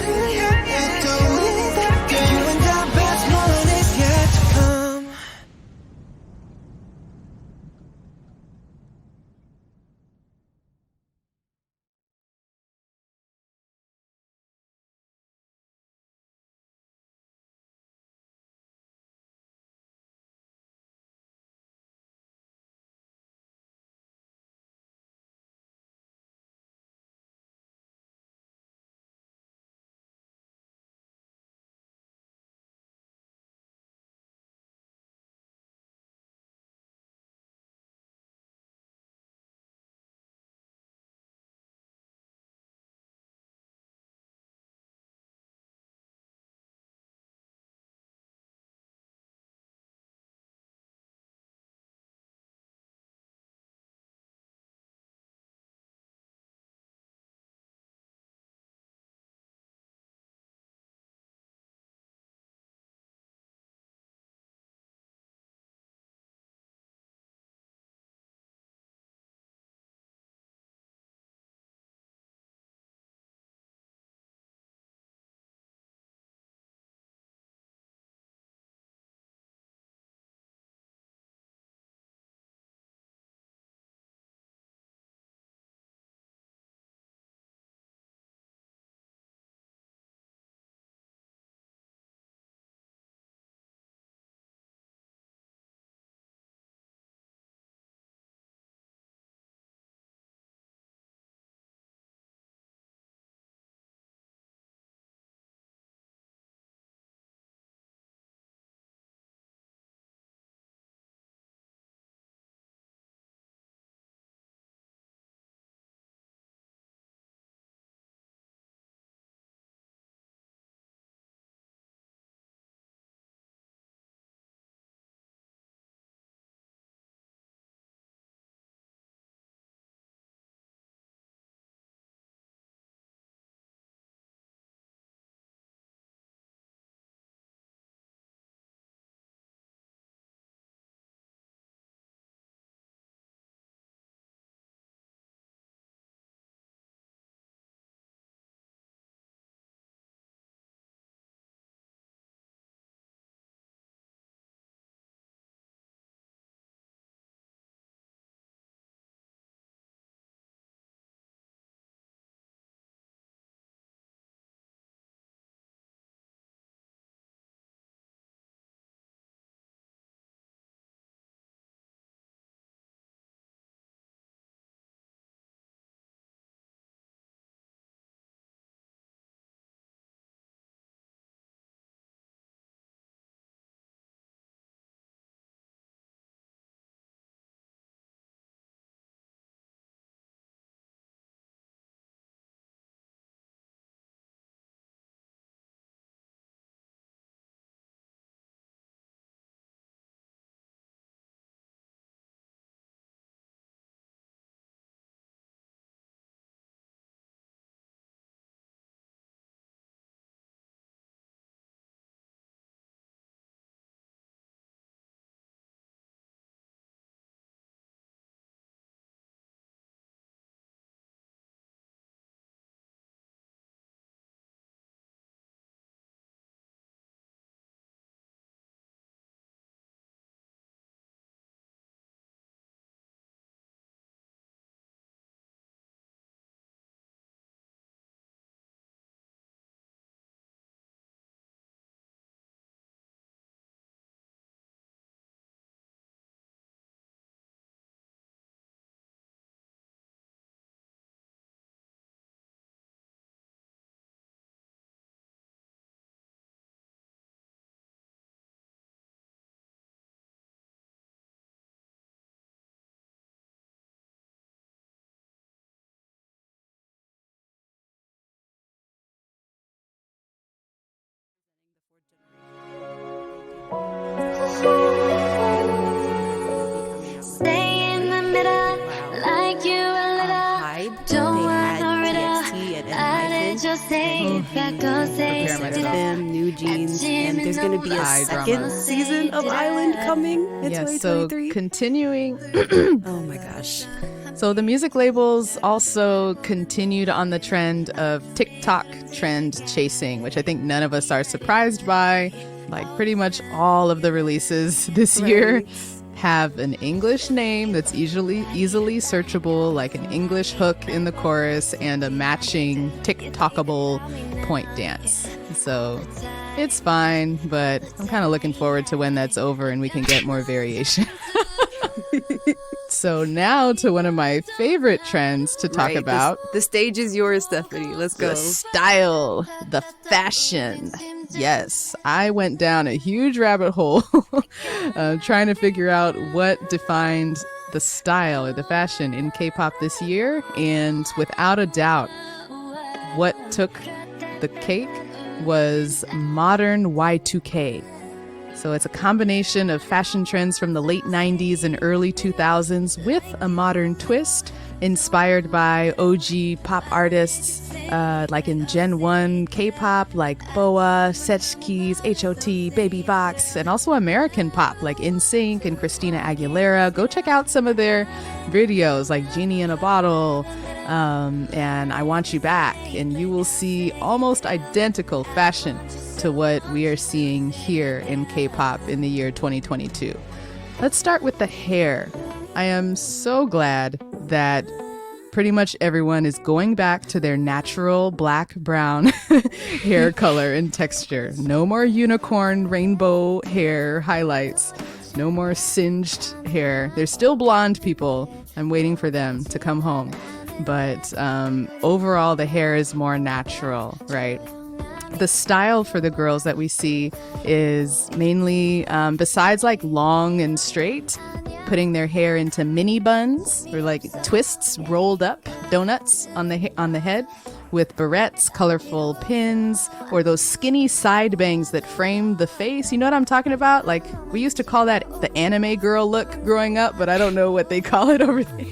Them, New Jeans, and there's going to be a second season of Island coming in 2023. So continuing. Oh my gosh. So the music labels also continued on the trend of TikTok trend chasing, which I think none of us are surprised by. Like pretty much all of the releases this year have an English name that's easily searchable, like an English hook in the chorus and a matching TikTokable point dance. So it's fine, but I'm kind of looking forward to when that's over and we can get more variation. So now to one of my favorite trends to talk about. The stage is yours, Stephanie. Let's go. The style, the fashion. Yes, I went down a huge rabbit hole trying to figure out what defined the style or the fashion in K-pop this year. And without a doubt, what took the cake was modern Y2K. So it's a combination of fashion trends from the late 90s and early 2000s with a modern twist inspired by OG pop artists like in Gen 1 K-pop like BoA, Setchkies, HOT, Baby Box, and also American pop like NSYNC and Christina Aguilera. Go check out some of their videos like Genie in a Bottle and I Want You Back, and you will see almost identical fashion to what we are seeing here in K-pop in the year 2022. Let's start with the hair. I am so glad that pretty much everyone is going back to their natural black-brown hair color and texture. No more unicorn rainbow hair highlights. No more singed hair. There's still blonde people. I'm waiting for them to come home. But overall, the hair is more natural, right? The style for the girls that we see is mainly, besides like long and straight, putting their hair into mini buns or like twists, rolled up donuts on the head with barrettes, colorful pins, or those skinny side bangs that frame the face. You know what I'm talking about? Like we used to call that the anime girl look growing up, but I don't know what they call it over there.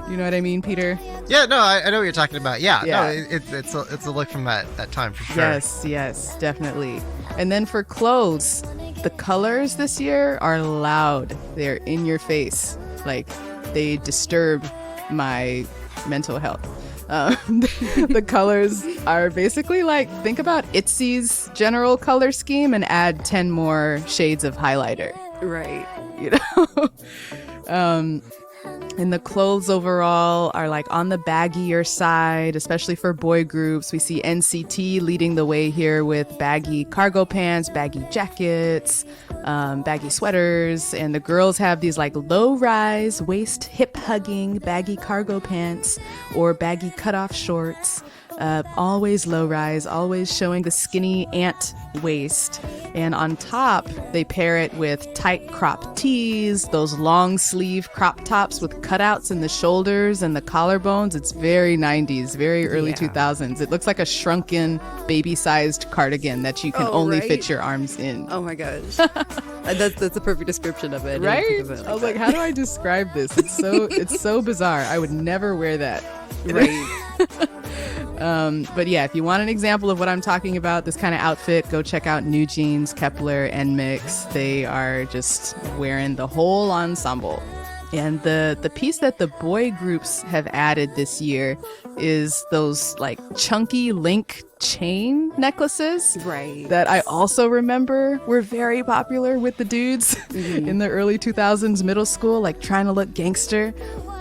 You know what I mean, Peter? Yeah, no, I know what you're talking about. Yeah. No, it's a look from that time for sure. Yes, definitely. And then for clothes, the colors this year are loud. They're in your face. Like they disturb my mental health. The colors are basically like, think about ITZY's general color scheme and add 10 more shades of highlighter. Right. You know? And the clothes overall are like on the baggier side, especially for boy groups. We see NCT leading the way here with baggy cargo pants, baggy jackets, baggy sweaters. And the girls have these like low-rise, waist, hip-hugging baggy cargo pants or baggy cutoff shorts. Always low-rise, always showing the skinny ant waist. And on top, they pair it with tight crop tees, those long sleeve crop tops with cutouts in the shoulders and the collarbones. It's very 90s, very early 2000s. It looks like a shrunken, baby-sized cardigan that you can only fit your arms in. Oh my gosh. That's a perfect description of it. Right? I was like, how do I describe this? It's so bizarre. I would never wear that. Right. But yeah, if you want an example of what I'm talking about, this kind of outfit, go check out New Jeans, Kepler, and NMIXX. They are just wearing the whole ensemble. And the piece that the boy groups have added this year is those like chunky link chain necklaces. Right. That I also remember were very popular with the dudes in the early 2000s middle school, like trying to look gangster.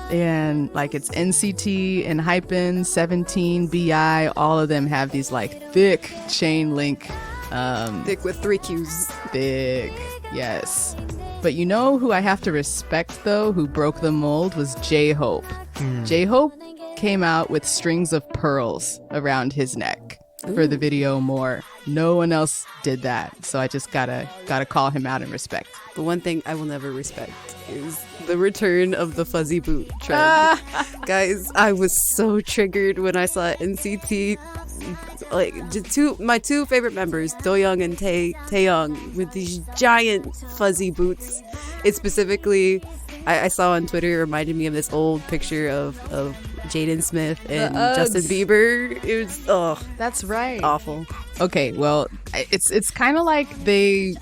And like it's NCT and Hypen, 17, BI, all of them have these like thick chain link. Thick with 3 Qs. Thick, yes. But you know who I have to respect though, who broke the mold, was J-Hope. J-Hope came out with strings of pearls around his neck for the video More. No one else did that. So I just gotta call him out in respect. The one thing I will never respect is the return of the fuzzy boot trend. Guys, I was so triggered when I saw NCT, like my two favorite members, Doyoung and Taeyoung, with these giant fuzzy boots. It's specifically I saw on Twitter, it reminded me of this old picture of Jaden Smith and Justin Bieber. It was that's right, awful. Okay, well, it's kind of like they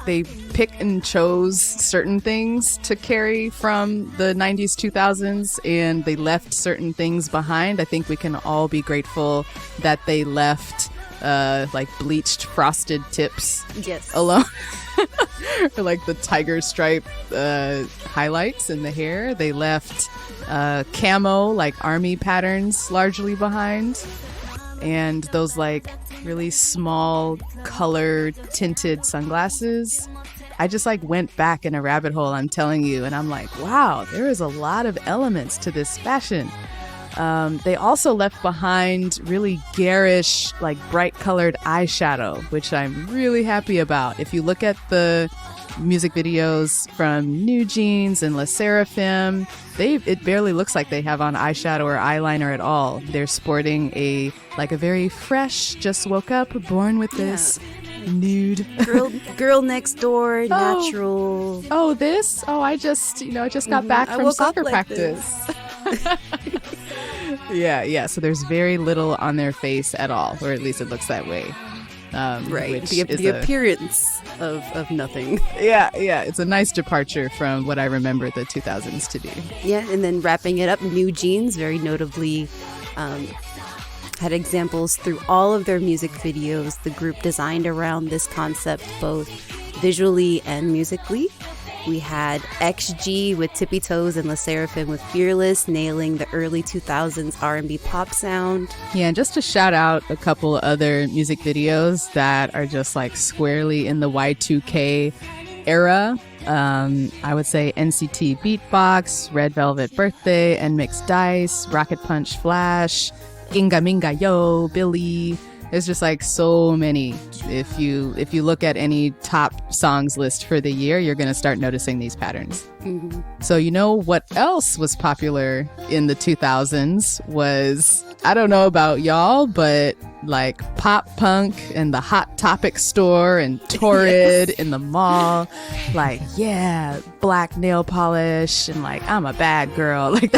pick and chose certain things to carry from the 90s, 2000s, and they left certain things behind. I think we can all be grateful that they left like bleached frosted tips alone. Or like the tiger stripe highlights in the hair. They left camo, like army patterns, largely behind. And those like really small color tinted sunglasses. I just like went back in a rabbit hole, I'm telling you. And I'm like, wow, there is a lot of elements to this fashion. They also left behind really garish, like bright colored eyeshadow, which I'm really happy about. If you look at the music videos from New Jeans and Le Sserafim, it barely looks like they have on eyeshadow or eyeliner at all. They're sporting a very fresh, just woke up, born with this nude girl next door, natural. I just got back from soccer practice. Yeah. So there's very little on their face at all, or at least it looks that way. Right. The appearance of nothing. Yeah. It's a nice departure from what I remember the 2000s to be. Yeah, and then wrapping it up, New Jeans very notably had examples through all of their music videos. The group designed around this concept both visually and musically. We had XG with Tippy Toes and Le Sserafim with Fearless, nailing the early 2000s R&B pop sound. Yeah, and just to shout out a couple other music videos that are just like squarely in the Y2K era. I would say NCT Beatbox, Red Velvet Birthday, NMIXX Dice, Rocket Punch Flash, Ginga Minga Yo, Billy. There's just like so many. If you look at any top songs list for the year, you're going to start noticing these patterns. Mm-hmm. So you know what else was popular in the 2000s was, I don't know about y'all, but like pop punk and the Hot Topic store and Torrid in the mall. Like, yeah, black nail polish and like, I'm a bad girl. Like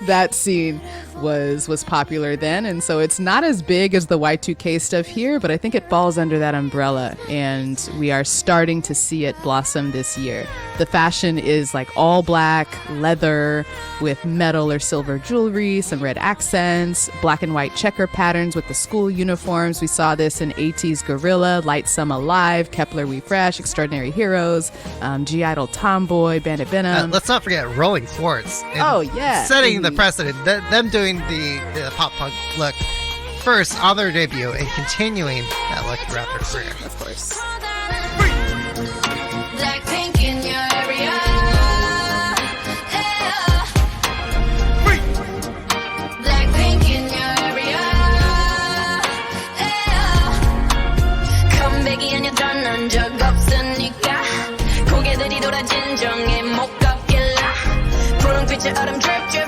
that scene was popular then. And so it's not as big as the Y2K stuff here, but I think it falls under that umbrella. And we are starting to see it blossom this year. The fashion is like all black, leather with metal or silver jewelry, some red accents, black and white checker patterns with the school uniforms. We saw this in AT's Gorilla, Light Some Alive, Kepler We Fresh, Extraordinary Heroes, G-Idol Tomboy, Bandit Venom. Let's not forget Rolling Quartz. Setting the precedent. Them doing the pop punk look first on their debut and continuing that look throughout their career. Of course. Blackpink in your area. Blackpink in your area. 컴백이 아니었던 난 적 없으니까 고개들이 돌아 진정에 못 걷길라 분홍빛의 얼음 drip drip